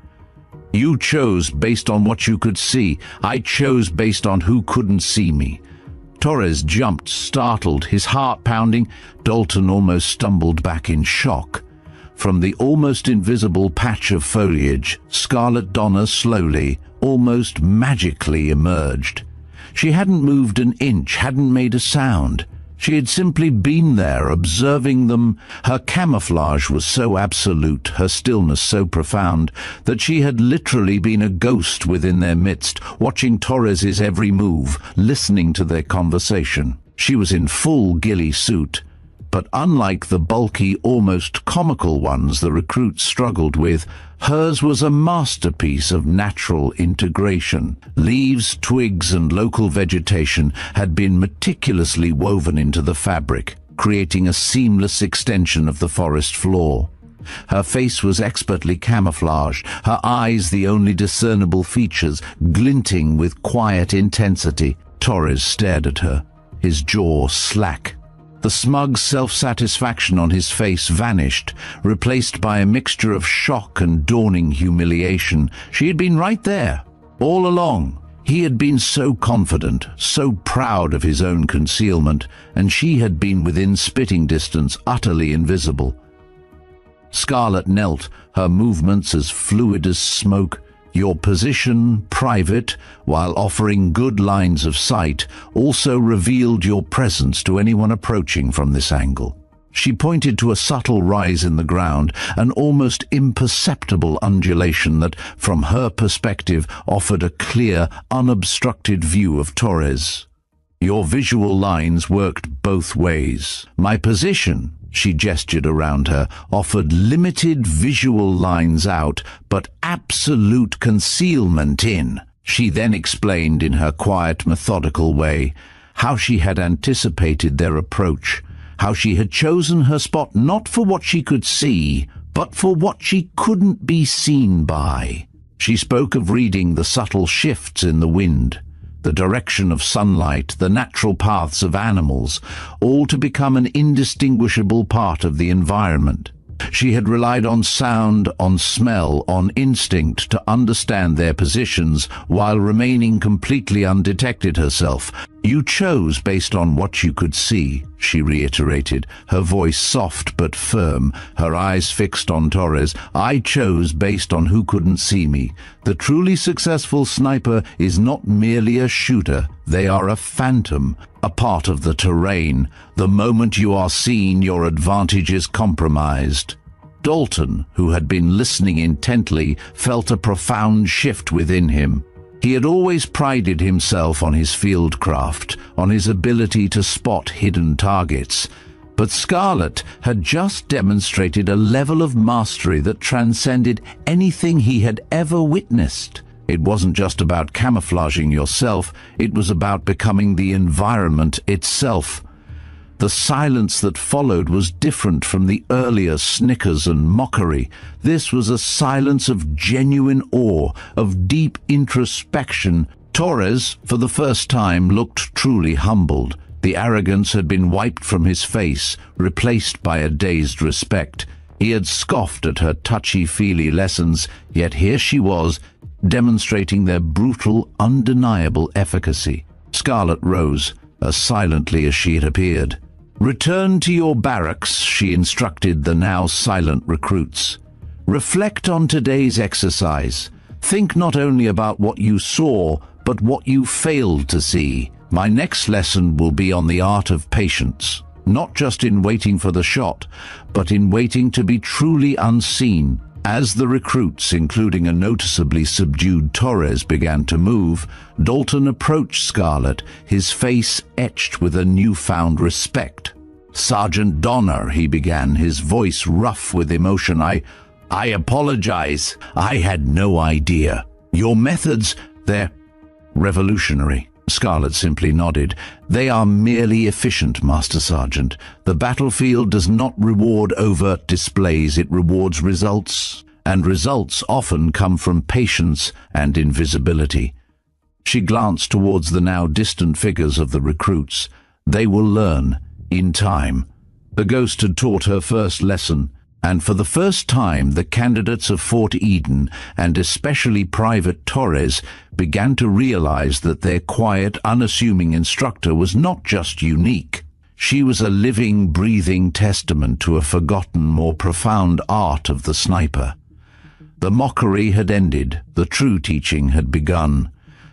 "You chose based on what you could see. I chose based on who couldn't see me." Torres jumped, startled, his heart pounding. Dalton almost stumbled back in shock. From the almost invisible patch of foliage, Scarlet Donna slowly, almost magically emerged. She hadn't moved an inch, hadn't made a sound. She had simply been there, observing them. Her camouflage was so absolute, her stillness so profound, that she had literally been a ghost within their midst, watching Torres's every move, listening to their conversation. She was in full ghillie suit, but unlike the bulky, almost comical ones the recruits struggled with, hers was a masterpiece of natural integration. Leaves, twigs, and local vegetation had been meticulously woven into the fabric, creating a seamless extension of the forest floor. Her face was expertly camouflaged, her eyes the only discernible features, glinting with quiet intensity. Torres stared at her, his jaw slack. The smug self-satisfaction on his face vanished, replaced by a mixture of shock and dawning humiliation. She had been right there, all along. He had been so confident, so proud of his own concealment, and she had been within spitting distance, utterly invisible. Scarlet knelt, her movements as fluid as smoke. Your position, private, while offering good lines of sight, also revealed your presence to anyone approaching from this angle. She pointed to a subtle rise in the ground, an almost imperceptible undulation that, from her perspective, offered a clear, unobstructed view of Torres. Your visual lines worked both ways. My position, she gestured around her, offered limited visual lines out, but absolute concealment in. She then explained in her quiet, methodical way how she had anticipated their approach, how she had chosen her spot not for what she could see, but for what she couldn't be seen by. She spoke of reading the subtle shifts in the wind, the direction of sunlight, the natural paths of animals, all to become an indistinguishable part of the environment. She had relied on sound, on smell, on instinct to understand their positions while remaining completely undetected herself. You chose based on what you could see, she reiterated, her voice soft but firm, her eyes fixed on Torres. "I chose based on who couldn't see me. The truly successful sniper is not merely a shooter. They are a phantom, a part of the terrain. The moment you are seen, your advantage is compromised." Dalton, who had been listening intently, felt a profound shift within him. He had always prided himself on his fieldcraft, on his ability to spot hidden targets. But Scarlet had just demonstrated a level of mastery that transcended anything he had ever witnessed. It wasn't just about camouflaging yourself, it was about becoming the environment itself. The silence that followed was different from the earlier snickers and mockery. This was a silence of genuine awe, of deep introspection. Torres, for the first time, looked truly humbled. The arrogance had been wiped from his face, replaced by a dazed respect. He had scoffed at her touchy-feely lessons, yet here she was, demonstrating their brutal, undeniable efficacy. Scarlet rose, as silently as she had appeared. "Return to your barracks," she instructed the now silent recruits. "Reflect on today's exercise. Think not only about what you saw, but what you failed to see. My next lesson will be on the art of patience, not just in waiting for the shot, but in waiting to be truly unseen." As the recruits, including a noticeably subdued Torres, began to move, Dalton approached Scarlet, his face etched with a newfound respect. "Sergeant Donner," he began, his voice rough with emotion, I apologize. I had no idea. Your methods, they're revolutionary." Scarlet simply nodded. "They are merely efficient, Master Sergeant. The battlefield does not reward overt displays, it rewards results, and results often come from patience and invisibility." She glanced towards the now distant figures of the recruits. They will learn, in time. The ghost had taught her first lesson, and for the first time the candidates of Fort Eden, and especially Private Torres, began to realize that their quiet, unassuming instructor was not just unique. She was a living, breathing testament to a forgotten, more profound art of the sniper. The mockery had ended, the true teaching had begun.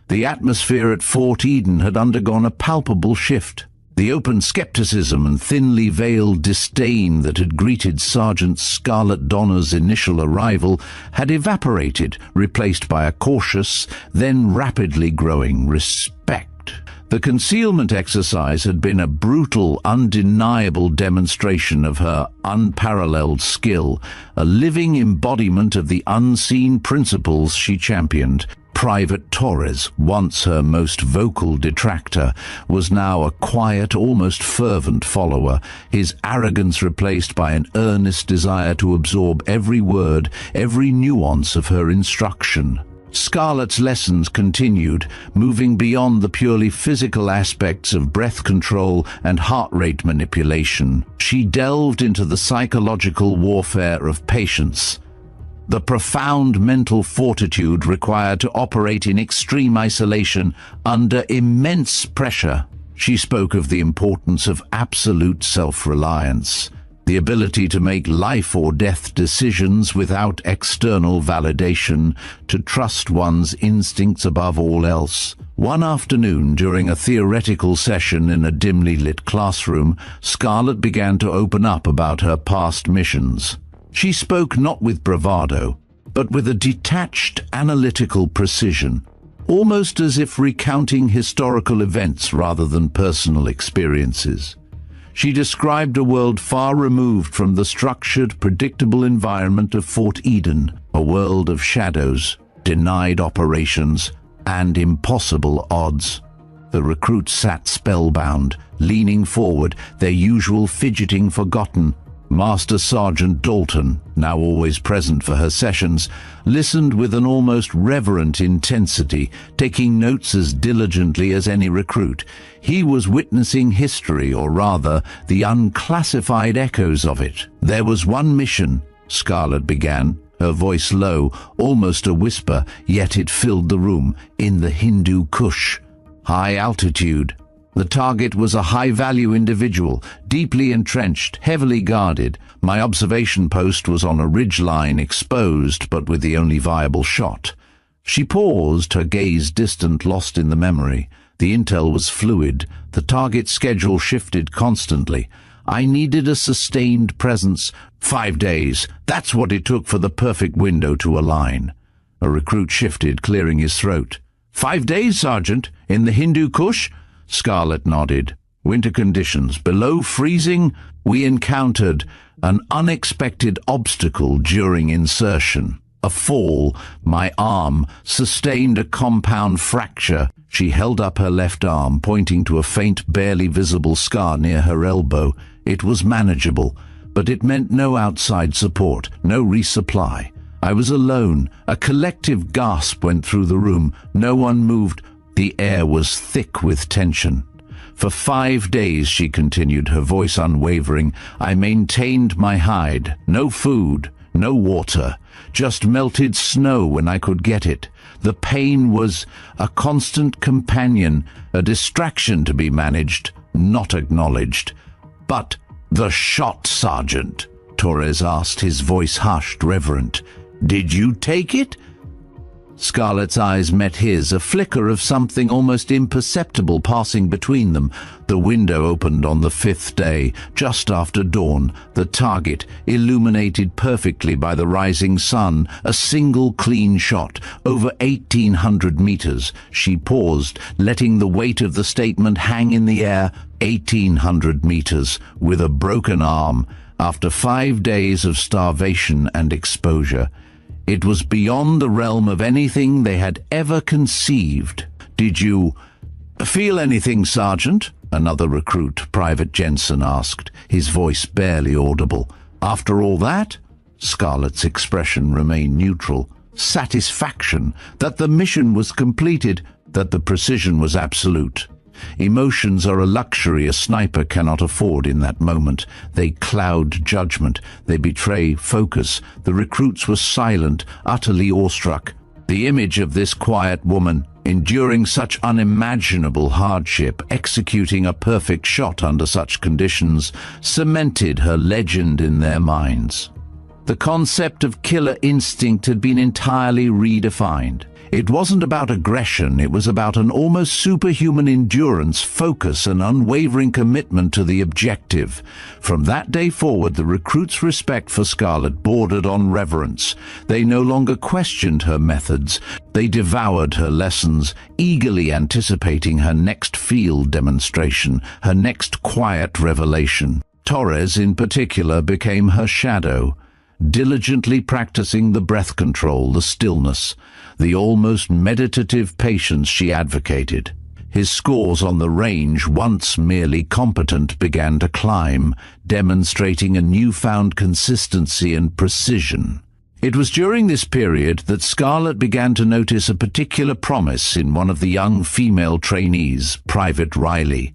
The atmosphere at Fort Eden had undergone a palpable shift. The open skepticism and thinly veiled disdain that had greeted Sergeant Scarlet Donner's initial arrival had evaporated, replaced by a cautious, then rapidly growing respect. The concealment exercise had been a brutal, undeniable demonstration of her unparalleled skill, a living embodiment of the unseen principles she championed. Private Torres, once her most vocal detractor, was now a quiet, almost fervent follower, his arrogance replaced by an earnest desire to absorb every word, every nuance of her instruction. Scarlet's lessons continued, moving beyond the purely physical aspects of breath control and heart rate manipulation. She delved into the psychological warfare of patience, the profound mental fortitude required to operate in extreme isolation under immense pressure. She spoke of the importance of absolute self-reliance, the ability to make life or death decisions without external validation, to trust one's instincts above all else. One afternoon, during a theoretical session in a dimly lit classroom, Scarlet began to open up about her past missions. She spoke not with bravado, but with a detached, analytical precision, almost as if recounting historical events rather than personal experiences. She described a world far removed from the structured, predictable environment of Fort Eden, a world of shadows, denied operations, and impossible odds. The recruits sat spellbound, leaning forward, their usual fidgeting forgotten. Master Sergeant Dalton, now always present for her sessions, listened with an almost reverent intensity, taking notes as diligently as any recruit. He was witnessing history, or rather, the unclassified echoes of it. "There was one mission," Scarlet began, her voice low, almost a whisper, yet it filled the room, "in the Hindu Kush. High altitude, The target was a high-value individual, deeply entrenched, heavily guarded. My observation post was on a ridgeline, exposed, but with the only viable shot. She paused, her gaze distant, lost in the memory. The intel was fluid. The target schedule shifted constantly. I needed a sustained presence. 5 days. That's what it took for the perfect window to align. A recruit shifted, clearing his throat. 5 days, Sergeant? In the Hindu Kush? Scarlett nodded. Winter conditions. Below freezing, we encountered an unexpected obstacle during insertion. A fall. My arm sustained a compound fracture. She held up her left arm, pointing to a faint, barely visible scar near her elbow. It was manageable, but it meant no outside support, no resupply. I was alone. A collective gasp went through the room. No one moved. The air was thick with tension. For 5 days, she continued, her voice unwavering, I maintained my hide. No food, no water, just melted snow when I could get it. The pain was a constant companion, a distraction to be managed, not acknowledged. But the shot, Sergeant, Torres asked, his voice hushed, reverent. Did you take it? Scarlett's eyes met his, a flicker of something almost imperceptible passing between them. The window opened on the 5th day, just after dawn, the target illuminated perfectly by the rising sun, a single clean shot, over 1,800 meters. She paused, letting the weight of the statement hang in the air. 1,800 meters, with a broken arm, after 5 days of starvation and exposure. It was beyond the realm of anything they had ever conceived. Did you feel anything, Sergeant? Another recruit, Private Jensen, asked, his voice barely audible. After all that? Scarlett's expression remained neutral. Satisfaction that the mission was completed, that the precision was absolute. Emotions are a luxury a sniper cannot afford in that moment. They cloud judgment. They betray focus. The recruits were silent, utterly awestruck. The image of this quiet woman, enduring such unimaginable hardship, executing a perfect shot under such conditions, cemented her legend in their minds. The concept of killer instinct had been entirely redefined. It wasn't about aggression, it was about an almost superhuman endurance, focus, and unwavering commitment to the objective. From that day forward, the recruits' respect for Scarlett bordered on reverence. They no longer questioned her methods. They devoured her lessons, eagerly anticipating her next field demonstration, her next quiet revelation. Torres, in particular, became her shadow, diligently practicing the breath control, the stillness, the almost meditative patience she advocated. His scores on the range, once merely competent, began to climb, demonstrating a newfound consistency and precision. It was during this period that Scarlett began to notice a particular promise in one of the young female trainees, Private Riley.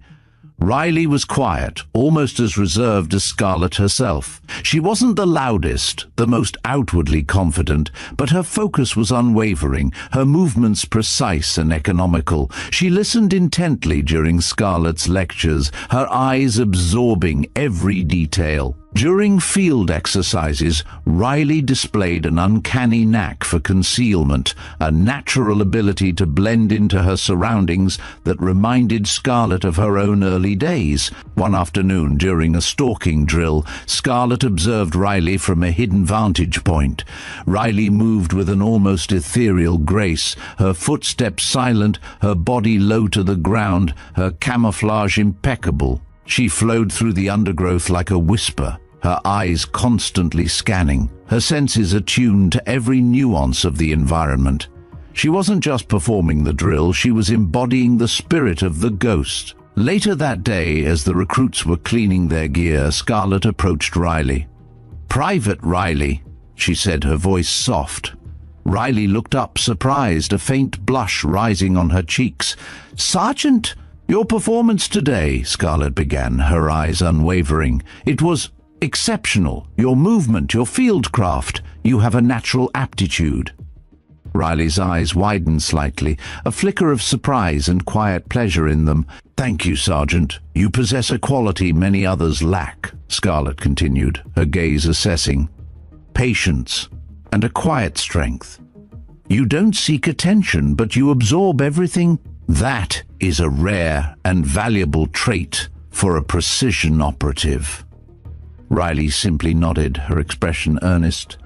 Riley was quiet, almost as reserved as Scarlett herself. She wasn't the loudest, the most outwardly confident, but her focus was unwavering, her movements precise and economical. She listened intently during Scarlett's lectures, her eyes absorbing every detail. During field exercises, Riley displayed an uncanny knack for concealment, a natural ability to blend into her surroundings that reminded Scarlett of her own early days. One afternoon, during a stalking drill, Scarlett observed Riley from a hidden vantage point. Riley moved with an almost ethereal grace, her footsteps silent, her body low to the ground, her camouflage impeccable. She flowed through the undergrowth like a whisper, her eyes constantly scanning, her senses attuned to every nuance of the environment. She wasn't just performing the drill, she was embodying the spirit of the ghost. Later that day, as the recruits were cleaning their gear, Scarlett approached Riley. "Private Riley," she said, her voice soft. Riley looked up, surprised, a faint blush rising on her cheeks. "Sergeant, your performance today," Scarlett began, her eyes unwavering. "It was exceptional. Your movement, your field craft. You have a natural aptitude." Riley's eyes widened slightly, a flicker of surprise and quiet pleasure in them. "Thank you, Sergeant. You possess a quality many others lack," Scarlet continued, her gaze assessing. "Patience and a quiet strength. You don't seek attention, but you absorb everything. That is a rare and valuable trait for a precision operative." Riley simply nodded, her expression earnest.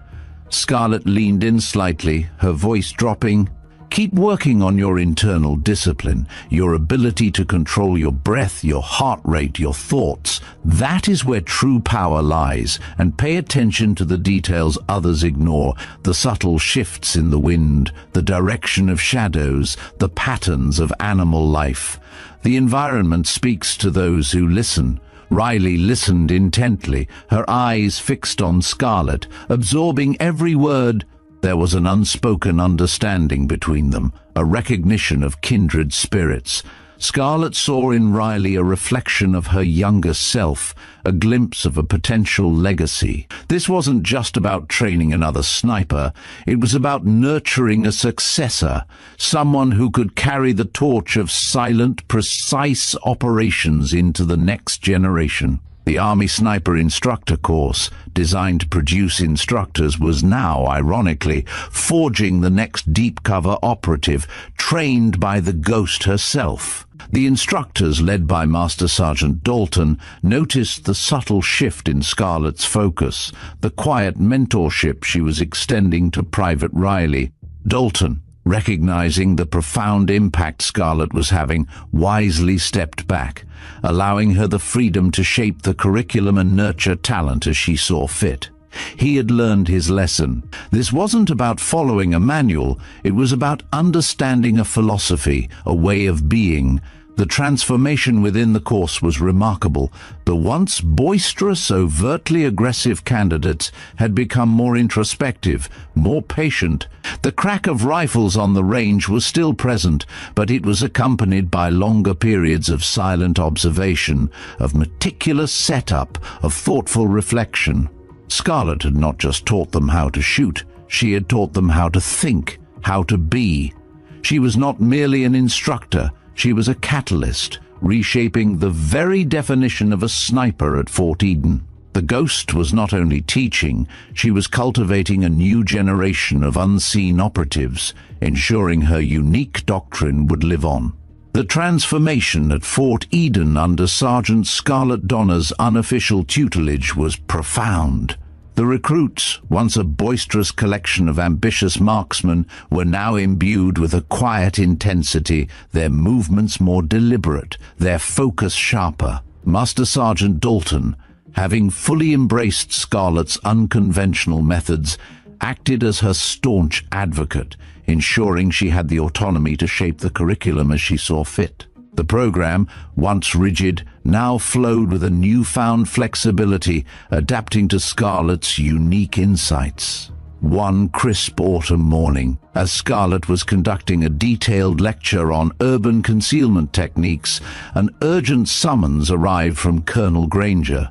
Scarlet leaned in slightly, her voice dropping. "Keep working on your internal discipline, your ability to control your breath, your heart rate, your thoughts. That is where true power lies, and pay attention to the details others ignore, the subtle shifts in the wind, the direction of shadows, the patterns of animal life. The environment speaks to those who listen." Riley listened intently, her eyes fixed on Scarlet, absorbing every word. There was an unspoken understanding between them, a recognition of kindred spirits. Scarlet saw in Riley a reflection of her younger self, a glimpse of a potential legacy. This wasn't just about training another sniper, it was about nurturing a successor, someone who could carry the torch of silent, precise operations into the next generation. The Army Sniper Instructor course, designed to produce instructors, was now, ironically, forging the next deep-cover operative, trained by the Ghost herself. The instructors, led by Master Sergeant Dalton, noticed the subtle shift in Scarlet's focus, the quiet mentorship she was extending to Private Riley. Dalton, recognizing the profound impact Scarlet was having, wisely stepped back, allowing her the freedom to shape the curriculum and nurture talent as she saw fit. He had learned his lesson. This wasn't about following a manual, it was about understanding a philosophy, a way of being. The transformation within the course was remarkable. The once boisterous, overtly aggressive candidates had become more introspective, more patient. The crack of rifles on the range was still present, but it was accompanied by longer periods of silent observation, of meticulous setup, of thoughtful reflection. Scarlet had not just taught them how to shoot, she had taught them how to think, how to be. She was not merely an instructor, she was a catalyst, reshaping the very definition of a sniper at Fort Eden. The Ghost was not only teaching, she was cultivating a new generation of unseen operatives, ensuring her unique doctrine would live on. The transformation at Fort Eden under Sergeant Scarlet Donner's unofficial tutelage was profound. The recruits, once a boisterous collection of ambitious marksmen, were now imbued with a quiet intensity, their movements more deliberate, their focus sharper. Master Sergeant Dalton, having fully embraced Scarlet's unconventional methods, acted as her staunch advocate, ensuring she had the autonomy to shape the curriculum as she saw fit. The program, once rigid, now flowed with a newfound flexibility, adapting to Scarlet's unique insights. One crisp autumn morning, as Scarlet was conducting a detailed lecture on urban concealment techniques, an urgent summons arrived from Colonel Granger.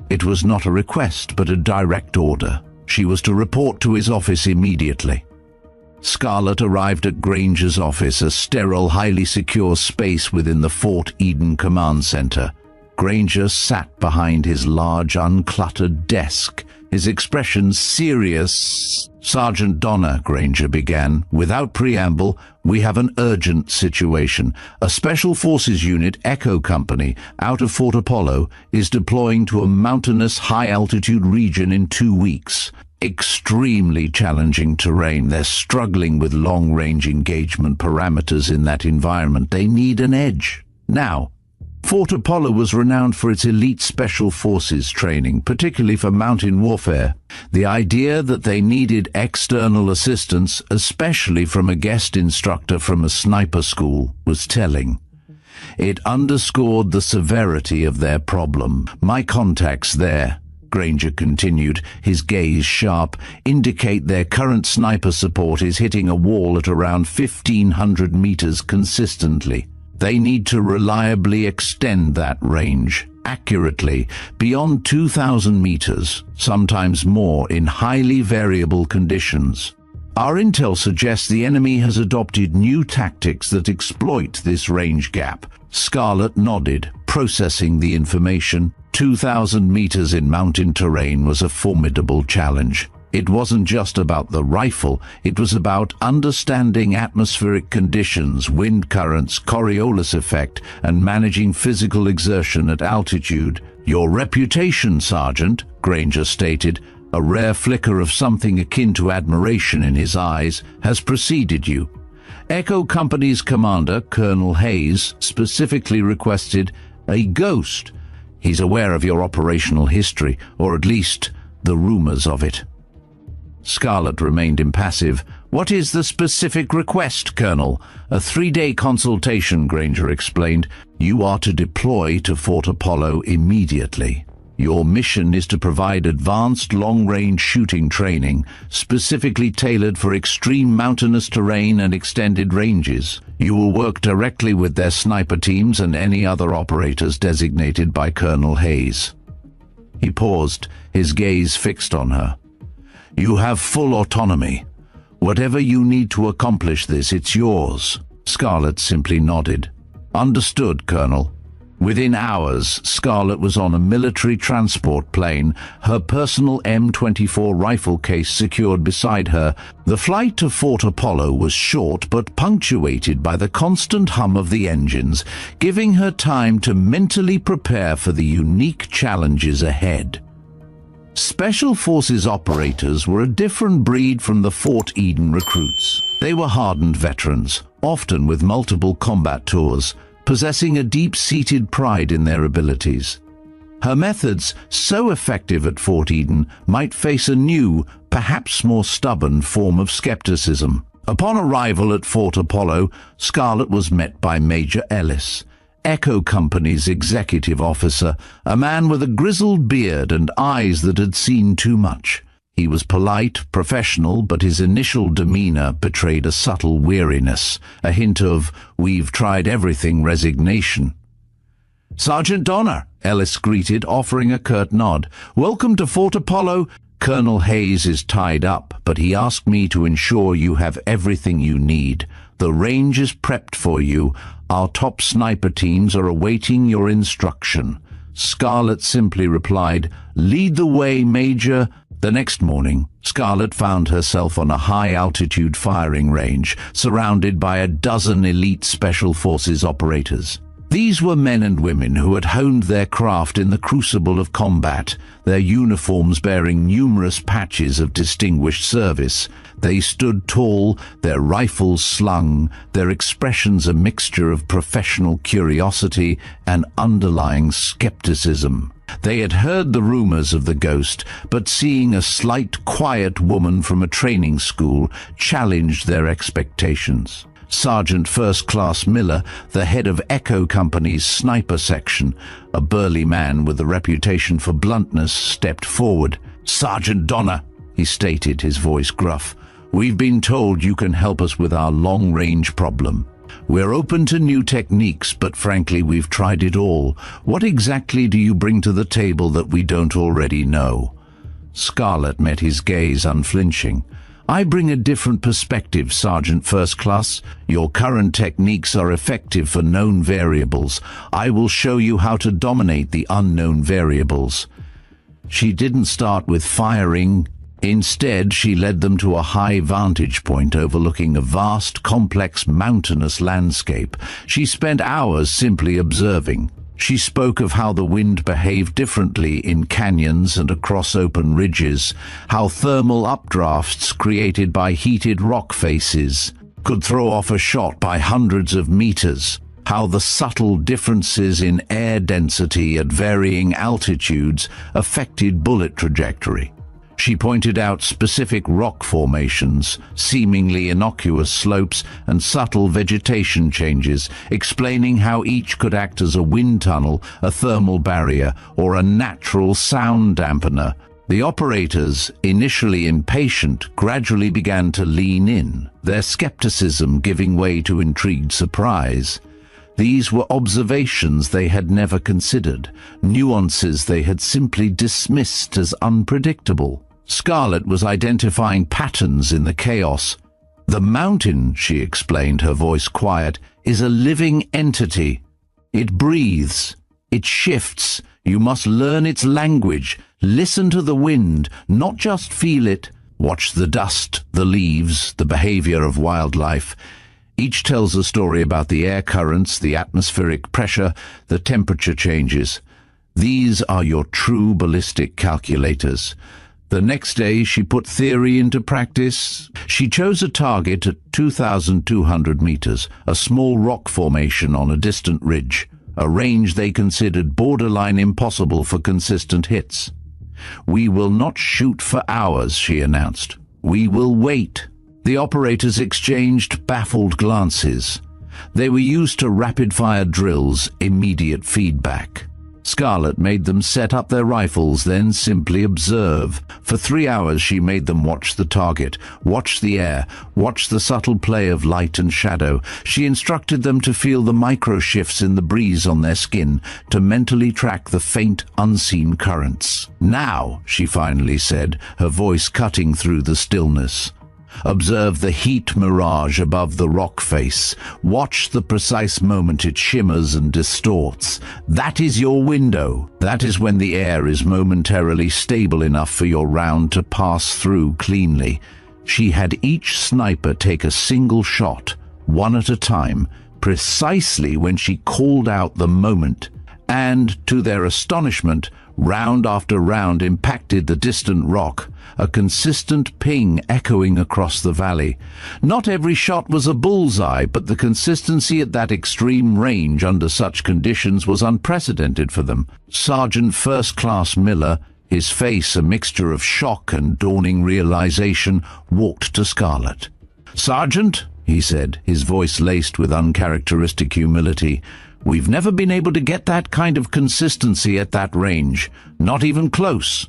It was not a request, but a direct order. She was to report to his office immediately. Scarlet arrived at Granger's office, a sterile, highly secure space within the Fort Eden Command Center. Granger sat behind his large, uncluttered desk, his expression serious. "Sergeant Donner," Granger began, "without preamble, we have an urgent situation. A Special Forces unit, Echo Company, out of Fort Apollo, is deploying to a mountainous, high-altitude region in 2 weeks. Extremely challenging terrain. They're struggling with long-range engagement parameters in that environment. They need an edge. Now, Fort Apollo was renowned for its elite special forces training, particularly for mountain warfare. The idea that they needed external assistance, especially from a guest instructor from a sniper school, was telling. It underscored the severity of their problem. My contacts there, Granger continued, his gaze sharp, indicate their current sniper support is hitting a wall at around 1,500 meters consistently. They need to reliably extend that range, accurately, beyond 2,000 meters, sometimes more in highly variable conditions. Our intel suggests the enemy has adopted new tactics that exploit this range gap. Scarlet nodded, processing the information. 2,000 meters in mountain terrain was a formidable challenge. It wasn't just about the rifle, it was about understanding atmospheric conditions, wind currents, Coriolis effect, and managing physical exertion at altitude. Your reputation, Sergeant, Granger stated, a rare flicker of something akin to admiration in his eyes, has preceded you. Echo Company's commander, Colonel Hayes, specifically requested a ghost. He's aware of your operational history, or at least the rumors of it. Scarlet remained impassive. What is the specific request, Colonel? A 3-day consultation, Granger explained. You are to deploy to Fort Apollo immediately. Your mission is to provide advanced long-range shooting training, specifically tailored for extreme mountainous terrain and extended ranges. You will work directly with their sniper teams and any other operators designated by Colonel Hayes. He paused, his gaze fixed on her. You have full autonomy. Whatever you need to accomplish this, it's yours. Scarlet simply nodded. Understood, Colonel. Within hours, Scarlet was on a military transport plane, her personal M24 rifle case secured beside her. The flight to Fort Apollo was short but punctuated by the constant hum of the engines, giving her time to mentally prepare for the unique challenges ahead. Special Forces operators were a different breed from the Fort Eden recruits. They were hardened veterans, often with multiple combat tours, possessing a deep-seated pride in their abilities. Her methods, so effective at Fort Eden, might face a new, perhaps more stubborn form of skepticism. Upon arrival at Fort Apollo, Scarlet was met by Major Ellis, Echo Company's executive officer, a man with a grizzled beard and eyes that had seen too much. He was polite, professional, but his initial demeanor betrayed a subtle weariness, a hint of, "We've tried everything" resignation. "Sergeant Donner," Ellis greeted, offering a curt nod. "Welcome to Fort Apollo. Colonel Hayes is tied up, but he asked me to ensure you have everything you need. The range is prepped for you. Our top sniper teams are awaiting your instruction." Scarlet simply replied, "Lead the way, Major." The next morning, Scarlet found herself on a high-altitude firing range, surrounded by a dozen elite Special Forces operators. These were men and women who had honed their craft in the crucible of combat, their uniforms bearing numerous patches of distinguished service. They stood tall, their rifles slung, their expressions a mixture of professional curiosity and underlying skepticism. They had heard the rumors of the ghost, but seeing a slight, quiet woman from a training school challenged their expectations. Sergeant First Class Miller, the head of Echo Company's sniper section, a burly man with a reputation for bluntness, stepped forward. "Sergeant Donner," he stated, his voice gruff, "we've been told you can help us with our long-range problem. We're open to new techniques, but frankly, we've tried it all. What exactly do you bring to the table that we don't already know?" Scarlet met his gaze unflinching. "I bring a different perspective, Sergeant First Class. Your current techniques are effective for known variables. I will show you how to dominate the unknown variables." She didn't start with firing. Instead, she led them to a high vantage point overlooking a vast, complex, mountainous landscape. She spent hours simply observing. She spoke of how the wind behaved differently in canyons and across open ridges, how thermal updrafts created by heated rock faces could throw off a shot by hundreds of meters, how the subtle differences in air density at varying altitudes affected bullet trajectory. She pointed out specific rock formations, seemingly innocuous slopes, and subtle vegetation changes, explaining how each could act as a wind tunnel, a thermal barrier, or a natural sound dampener. The operators, initially impatient, gradually began to lean in, their skepticism giving way to intrigued surprise. These were observations they had never considered, nuances they had simply dismissed as unpredictable. Scarlett was identifying patterns in the chaos. "The mountain," she explained, her voice quiet, "is a living entity. It breathes. It shifts. You must learn its language. Listen to the wind, not just feel it. Watch the dust, the leaves, the behavior of wildlife. Each tells a story about the air currents, the atmospheric pressure, the temperature changes. These are your true ballistic calculators." The next day she put theory into practice. She chose a target at 2,200 meters, a small rock formation on a distant ridge, a range they considered borderline impossible for consistent hits. "We will not shoot for hours," she announced. "We will wait." The operators exchanged baffled glances. They were used to rapid-fire drills, immediate feedback. Scarlett made them set up their rifles, then simply observe. For 3 hours she made them watch the target, watch the air, watch the subtle play of light and shadow. She instructed them to feel the micro-shifts in the breeze on their skin, to mentally track the faint, unseen currents. "Now," she finally said, her voice cutting through the stillness, "observe the heat mirage above the rock face. Watch the precise moment it shimmers and distorts. That is your window. That is when the air is momentarily stable enough for your round to pass through cleanly." She had each sniper take a single shot, one at a time, precisely when she called out the moment. And, to their astonishment, round after round impacted the distant rock, a consistent ping echoing across the valley. Not every shot was a bullseye, but the consistency at that extreme range under such conditions was unprecedented for them. Sergeant First Class Miller, his face a mixture of shock and dawning realization, walked to Scarlett. "Sergeant," he said, his voice laced with uncharacteristic humility, "we've never been able to get that kind of consistency at that range, not even close."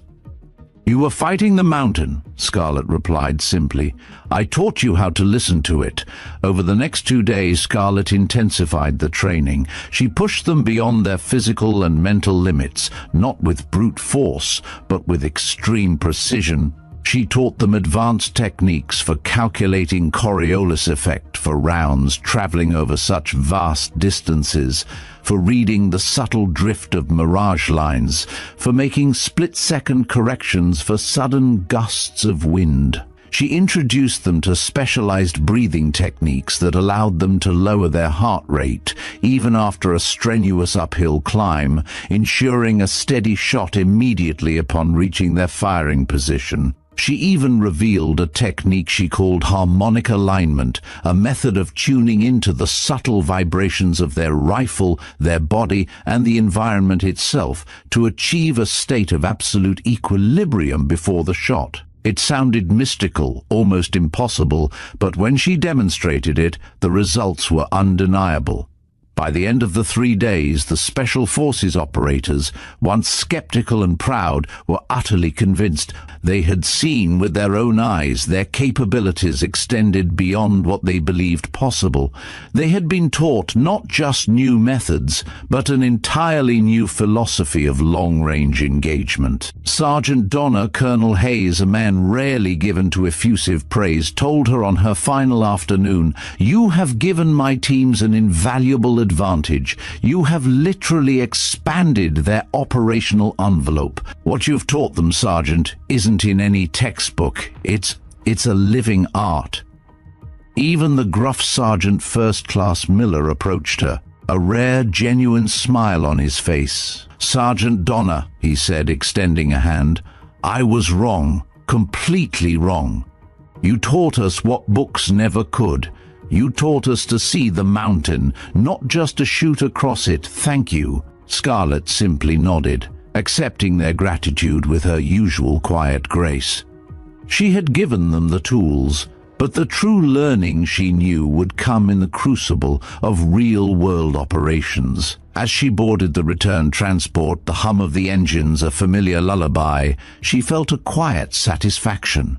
"You were fighting the mountain," Scarlett replied simply. "I taught you how to listen to it." Over the next 2 days, Scarlett intensified the training. She pushed them beyond their physical and mental limits, not with brute force, but with extreme precision. She taught them advanced techniques for calculating Coriolis effect for rounds traveling over such vast distances, for reading the subtle drift of mirage lines, for making split-second corrections for sudden gusts of wind. She introduced them to specialized breathing techniques that allowed them to lower their heart rate, even after a strenuous uphill climb, ensuring a steady shot immediately upon reaching their firing position. She even revealed a technique she called harmonic alignment, a method of tuning into the subtle vibrations of their rifle, their body, and the environment itself to achieve a state of absolute equilibrium before the shot. It sounded mystical, almost impossible, but when she demonstrated it, the results were undeniable. By the end of the 3 days, the Special Forces operators, once skeptical and proud, were utterly convinced. They had seen with their own eyes their capabilities extended beyond what they believed possible. They had been taught not just new methods, but an entirely new philosophy of long-range engagement. Sergeant Donna Colonel Hayes, a man rarely given to effusive praise, told her on her final afternoon, "You have given my teams an invaluable advantage. You have literally expanded their operational envelope. What you've taught them, Sergeant, isn't in any textbook. It's a living art." Even the gruff Sergeant First Class Miller approached her, a rare, genuine smile on his face. "Sergeant Donna," he said, extending a hand, "I was wrong, completely wrong. You taught us what books never could. You taught us to see the mountain, not just to shoot across it. Thank you." Scarlett simply nodded, accepting their gratitude with her usual quiet grace. She had given them the tools, but the true learning, she knew, would come in the crucible of real-world operations. As she boarded the return transport, the hum of the engines a familiar lullaby, she felt a quiet satisfaction.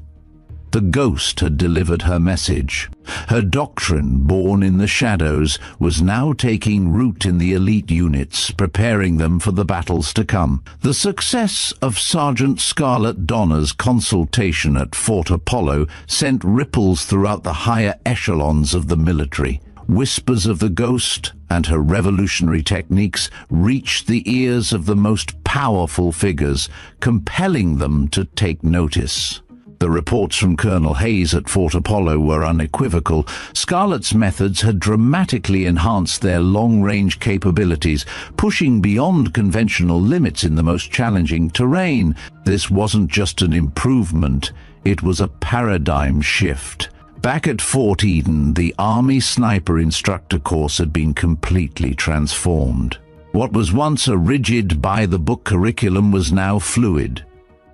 The ghost had delivered her message. Her doctrine, born in the shadows, was now taking root in the elite units, preparing them for the battles to come. The success of Sergeant Scarlett Donner's consultation at Fort Apollo sent ripples throughout the higher echelons of the military. Whispers of the ghost and her revolutionary techniques reached the ears of the most powerful figures, compelling them to take notice. The reports from Colonel Hayes at Fort Apollo were unequivocal. Scarlett's methods had dramatically enhanced their long-range capabilities, pushing beyond conventional limits in the most challenging terrain. This wasn't just an improvement, it was a paradigm shift. Back at Fort Eden, the Army Sniper Instructor course had been completely transformed. What was once a rigid, by-the-book curriculum was now fluid,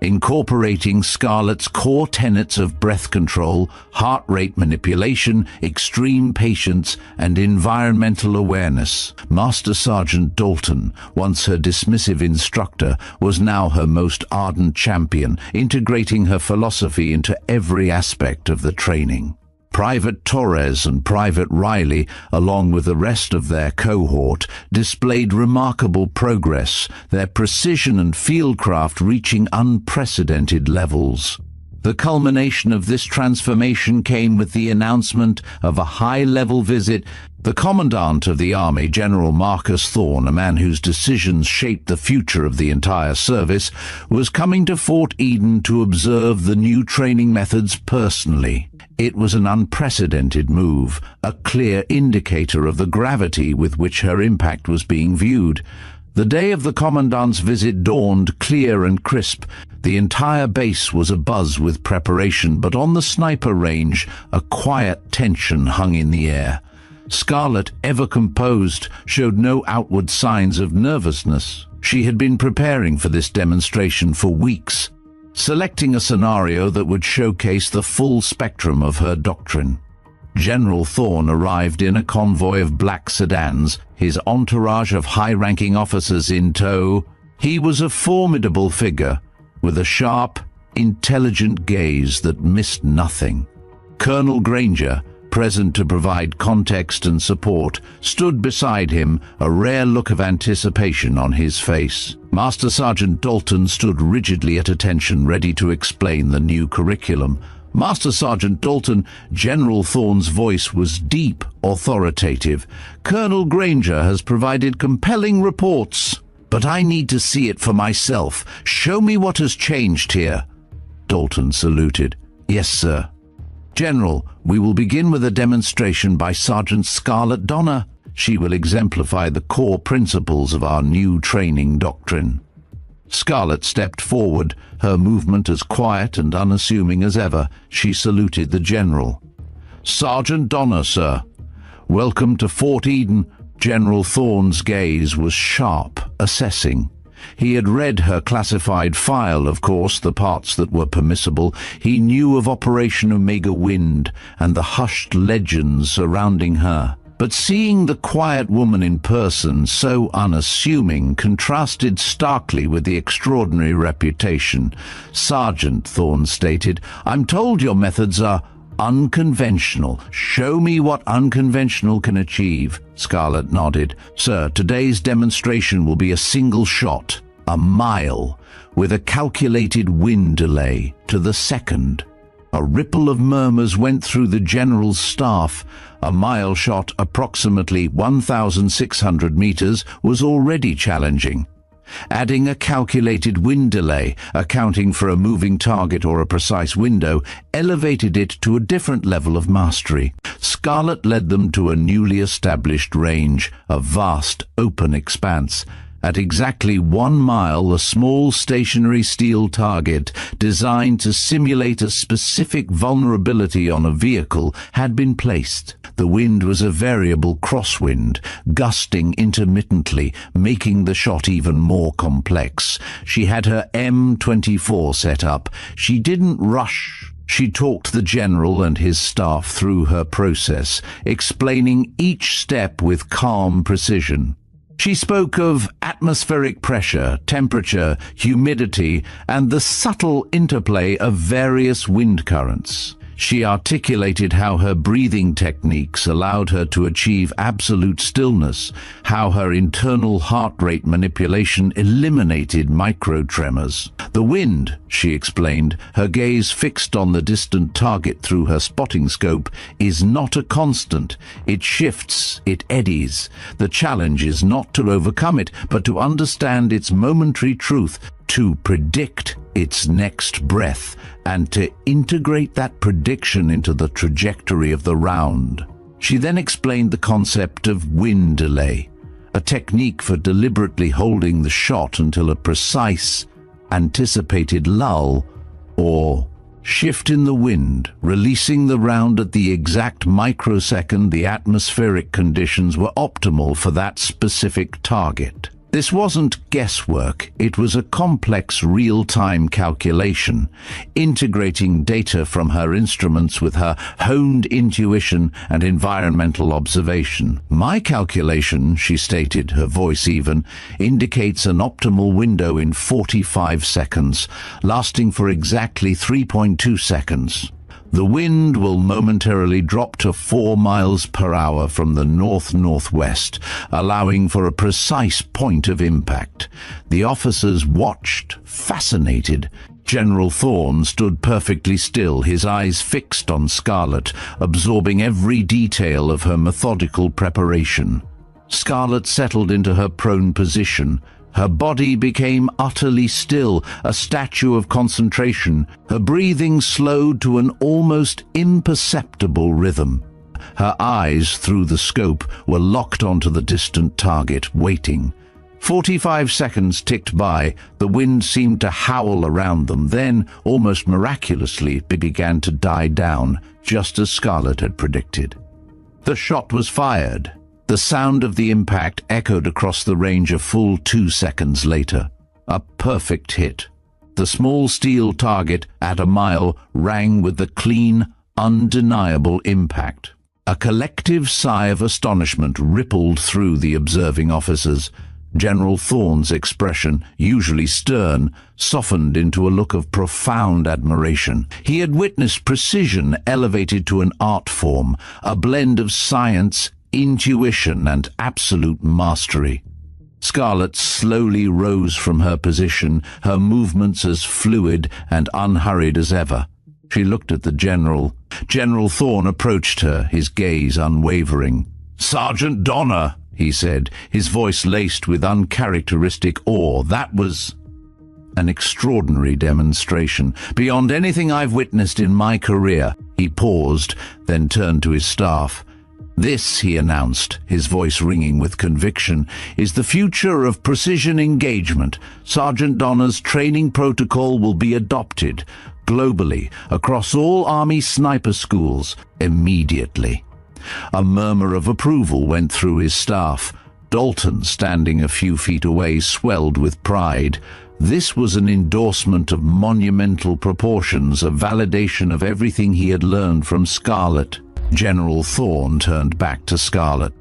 incorporating Scarlett's core tenets of breath control, heart rate manipulation, extreme patience, and environmental awareness. Master Sergeant Dalton, once her dismissive instructor, was now her most ardent champion, integrating her philosophy into every aspect of the training. Private Torres and Private Riley, along with the rest of their cohort, displayed remarkable progress, their precision and fieldcraft reaching unprecedented levels. The culmination of this transformation came with the announcement of a high-level visit. The Commandant of the Army, General Marcus Thorne, a man whose decisions shaped the future of the entire service, was coming to Fort Eden to observe the new training methods personally. It was an unprecedented move, a clear indicator of the gravity with which her impact was being viewed. The day of the Commandant's visit dawned clear and crisp. The entire base was abuzz with preparation, but on the sniper range, a quiet tension hung in the air. Scarlett, ever composed, showed no outward signs of nervousness. She had been preparing for this demonstration for weeks, selecting a scenario that would showcase the full spectrum of her doctrine. General Thorne arrived in a convoy of black sedans, his entourage of high-ranking officers in tow. He was a formidable figure, with a sharp, intelligent gaze that missed nothing. Colonel Granger, present to provide context and support, stood beside him, a rare look of anticipation on his face. Master Sergeant Dalton stood rigidly at attention, ready to explain the new curriculum. Master Sergeant Dalton, General Thorne's voice was deep, authoritative. Colonel Granger has provided compelling reports, but I need to see it for myself. Show me what has changed here. Dalton saluted. Yes, sir. General, we will begin with a demonstration by Sergeant Scarlett Donner. She will exemplify the core principles of our new training doctrine. Scarlett stepped forward, her movement as quiet and unassuming as ever. She saluted the general. Sergeant Donner, sir. Welcome to Fort Eden. General Thorne's gaze was sharp, assessing. He had read her classified file, of course, the parts that were permissible. He knew of Operation Omega Wind and the hushed legends surrounding her. But seeing the quiet woman in person, so unassuming, contrasted starkly with the extraordinary reputation. Sergeant, Thorne stated, I'm told your methods are unconventional. Show me what unconventional can achieve. Scarlett nodded. Sir, today's demonstration will be a single shot, a mile, with a calculated wind delay to the second. A ripple of murmurs went through the general's staff. A mile shot, approximately 1,600 meters, was already challenging. Adding a calculated wind delay, accounting for a moving target or a precise window, elevated it to a different level of mastery. Scarlett led them to a newly established range, a vast, open expanse. At exactly 1 mile, a small stationary steel target, designed to simulate a specific vulnerability on a vehicle, had been placed. The wind was a variable crosswind, gusting intermittently, making the shot even more complex. She had her M24 set up. She didn't rush. She talked the general and his staff through her process, explaining each step with calm precision. She spoke of atmospheric pressure, temperature, humidity, and the subtle interplay of various wind currents. She articulated how her breathing techniques allowed her to achieve absolute stillness, how her internal heart rate manipulation eliminated microtremors. The wind, she explained, her gaze fixed on the distant target through her spotting scope, is not a constant. It shifts, it eddies. The challenge is not to overcome it, but to understand its momentary truth, to predict its next breath, and to integrate that prediction into the trajectory of the round. She then explained the concept of wind delay, a technique for deliberately holding the shot until a precise, anticipated lull or shift in the wind, releasing the round at the exact microsecond the atmospheric conditions were optimal for that specific target. This wasn't guesswork, it was a complex real-time calculation, integrating data from her instruments with her honed intuition and environmental observation. My calculation, she stated, her voice even, indicates an optimal window in 45 seconds, lasting for exactly 3.2 seconds. The wind will momentarily drop to 4 miles per hour from the north-northwest, allowing for a precise point of impact. The officers watched, fascinated. General Thorne stood perfectly still, his eyes fixed on Scarlett, absorbing every detail of her methodical preparation. Scarlett settled into her prone position. Her body became utterly still, a statue of concentration. Her breathing slowed to an almost imperceptible rhythm. Her eyes, through the scope, were locked onto the distant target, waiting. 45 seconds ticked by. The wind seemed to howl around them. Then, almost miraculously, it began to die down, just as Scarlett had predicted. The shot was fired. The sound of the impact echoed across the range a full 2 seconds later. A perfect hit. The small steel target, at a mile, rang with the clean, undeniable impact. A collective sigh of astonishment rippled through the observing officers. General Thorne's expression, usually stern, softened into a look of profound admiration. He had witnessed precision elevated to an art form, a blend of science, intuition, and absolute mastery. Scarlett slowly rose from her position, her movements as fluid and unhurried as ever. She looked at the general. General Thorne approached her, his gaze unwavering. "Sergeant Donner," he said, his voice laced with uncharacteristic awe. "That was an extraordinary demonstration, beyond anything I've witnessed in my career." He paused, then turned to his staff. "This," he announced, his voice ringing with conviction, "is the future of precision engagement. Sergeant Donner's training protocol will be adopted globally across all Army sniper schools immediately." A murmur of approval went through his staff. Dalton, standing a few feet away, swelled with pride. This was an endorsement of monumental proportions, a validation of everything he had learned from Scarlett. General Thorne turned back to Scarlett.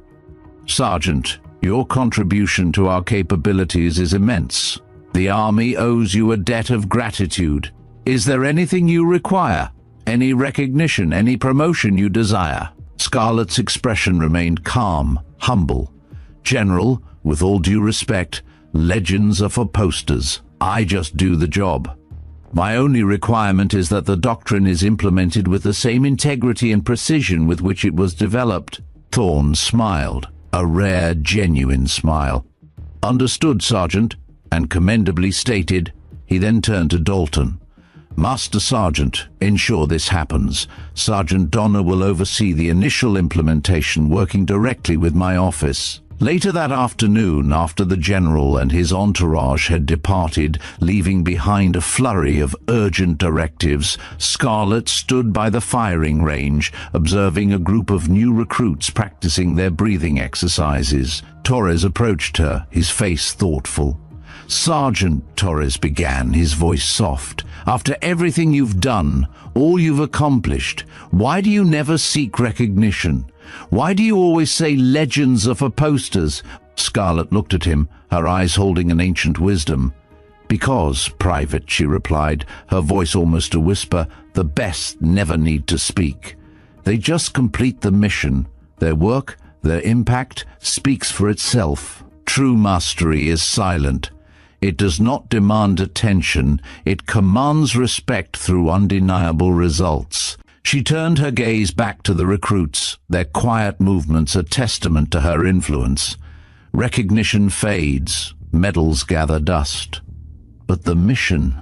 "Sergeant, your contribution to our capabilities is immense. The Army owes you a debt of gratitude. Is there anything you require? Any recognition, any promotion you desire?" Scarlett's expression remained calm, humble. "General, with all due respect, legends are for posters. I just do the job. My only requirement is that the doctrine is implemented with the same integrity and precision with which it was developed." Thorne smiled, a rare, genuine smile. "Understood, Sergeant," and commendably stated. He then turned to Dalton. "Master Sergeant, ensure this happens. Sergeant Donner will oversee the initial implementation, working directly with my office." Later that afternoon, after the general and his entourage had departed, leaving behind a flurry of urgent directives, Scarlett stood by the firing range, observing a group of new recruits practicing their breathing exercises. Torres approached her, his face thoughtful. "Sergeant," Torres began, his voice soft, "after everything you've done, all you've accomplished, why do you never seek recognition? Why do you always say legends are for posters? Scarlet looked at him, her eyes holding an ancient wisdom. "Because, Private," she replied, her voice almost a whisper, "the best never need to speak. They just complete the mission. Their work, their impact, speaks for itself. True mastery is silent. It does not demand attention. It commands respect through undeniable results." She turned her gaze back to the recruits, their quiet movements a testament to her influence. Recognition fades, medals gather dust. But the mission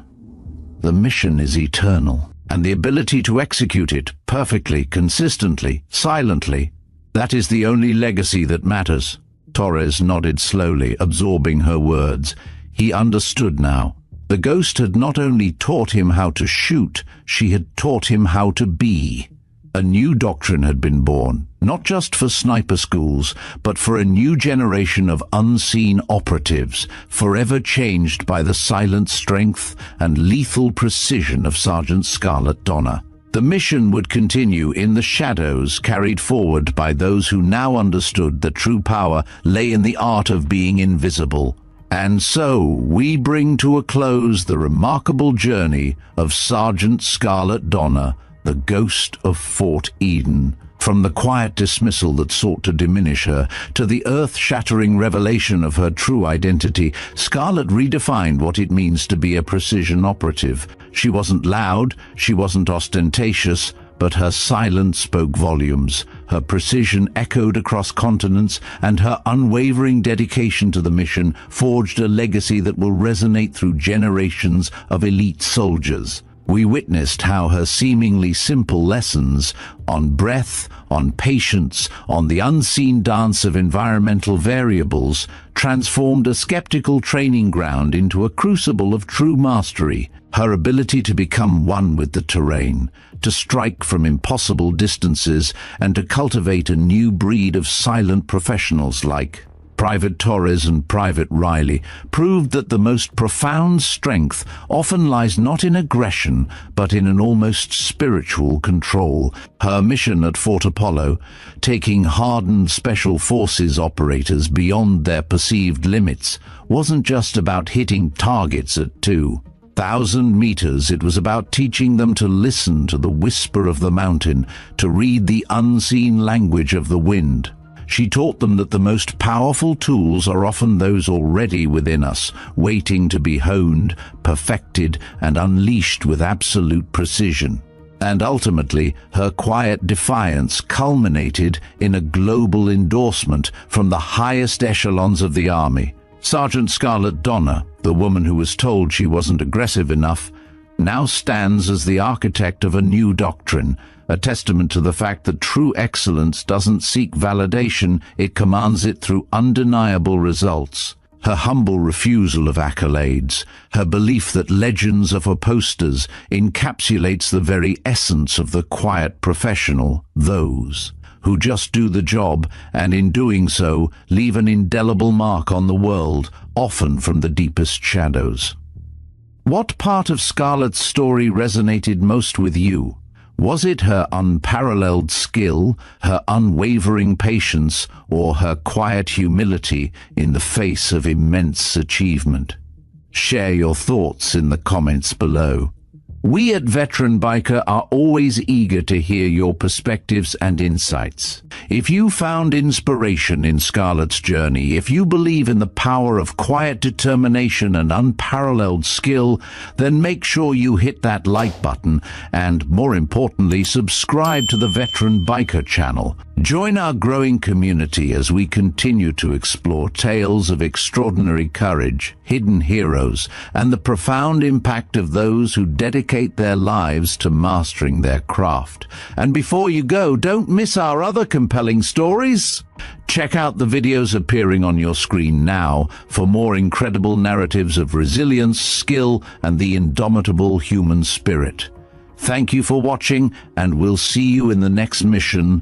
is eternal, and the ability to execute it perfectly, consistently, silently, that is the only legacy that matters. Torres nodded slowly, absorbing her words. He understood now. The ghost had not only taught him how to shoot, she had taught him how to be. A new doctrine had been born, not just for sniper schools, but for a new generation of unseen operatives, forever changed by the silent strength and lethal precision of Sergeant Scarlet Donner. The mission would continue in the shadows, carried forward by those who now understood that true power lay in the art of being invisible. And so we bring to a close the remarkable journey of Sergeant Scarlet Donner, the ghost of Fort Eden. From the quiet dismissal that sought to diminish her, to the earth-shattering revelation of her true identity, Scarlet redefined what it means to be a precision operative. She wasn't loud, she wasn't ostentatious, but her silence spoke volumes. Her precision echoed across continents, and her unwavering dedication to the mission forged a legacy that will resonate through generations of elite soldiers. We witnessed how her seemingly simple lessons on breath, on patience, on the unseen dance of environmental variables transformed a skeptical training ground into a crucible of true mastery. Her ability to become one with the terrain, to strike from impossible distances, and to cultivate a new breed of silent professionals like Private Torres and Private Riley proved that the most profound strength often lies not in aggression, but in an almost spiritual control. Her mission at Fort Apollo, taking hardened special forces operators beyond their perceived limits, wasn't just about hitting targets at 2,000 meters. It was about teaching them to listen to the whisper of the mountain, to read the unseen language of the wind. She taught them that the most powerful tools are often those already within us, waiting to be honed, perfected, and unleashed with absolute precision. And ultimately, her quiet defiance culminated in a global endorsement from the highest echelons of the army. Sergeant Scarlet Donner, the woman who was told she wasn't aggressive enough, now stands as the architect of a new doctrine, a testament to the fact that true excellence doesn't seek validation, it commands it through undeniable results. Her humble refusal of accolades, her belief that legends are for posters, encapsulates the very essence of the quiet professional, those who just do the job, and in doing so, leave an indelible mark on the world, often from the deepest shadows. What part of Scarlet's story resonated most with you? Was it her unparalleled skill, her unwavering patience, or her quiet humility in the face of immense achievement? Share your thoughts in the comments below. We at Veteran Biker are always eager to hear your perspectives and insights. If you found inspiration in Scarlet's journey, if you believe in the power of quiet determination and unparalleled skill, then make sure you hit that like button and, more importantly, subscribe to the Veteran Biker channel. Join our growing community as we continue to explore tales of extraordinary courage, hidden heroes, and the profound impact of those who dedicate their lives to mastering their craft. And before you go, don't miss our other compelling stories. Check out the videos appearing on your screen now for more incredible narratives of resilience, skill, and the indomitable human spirit. Thank you for watching, and we'll see you in the next mission.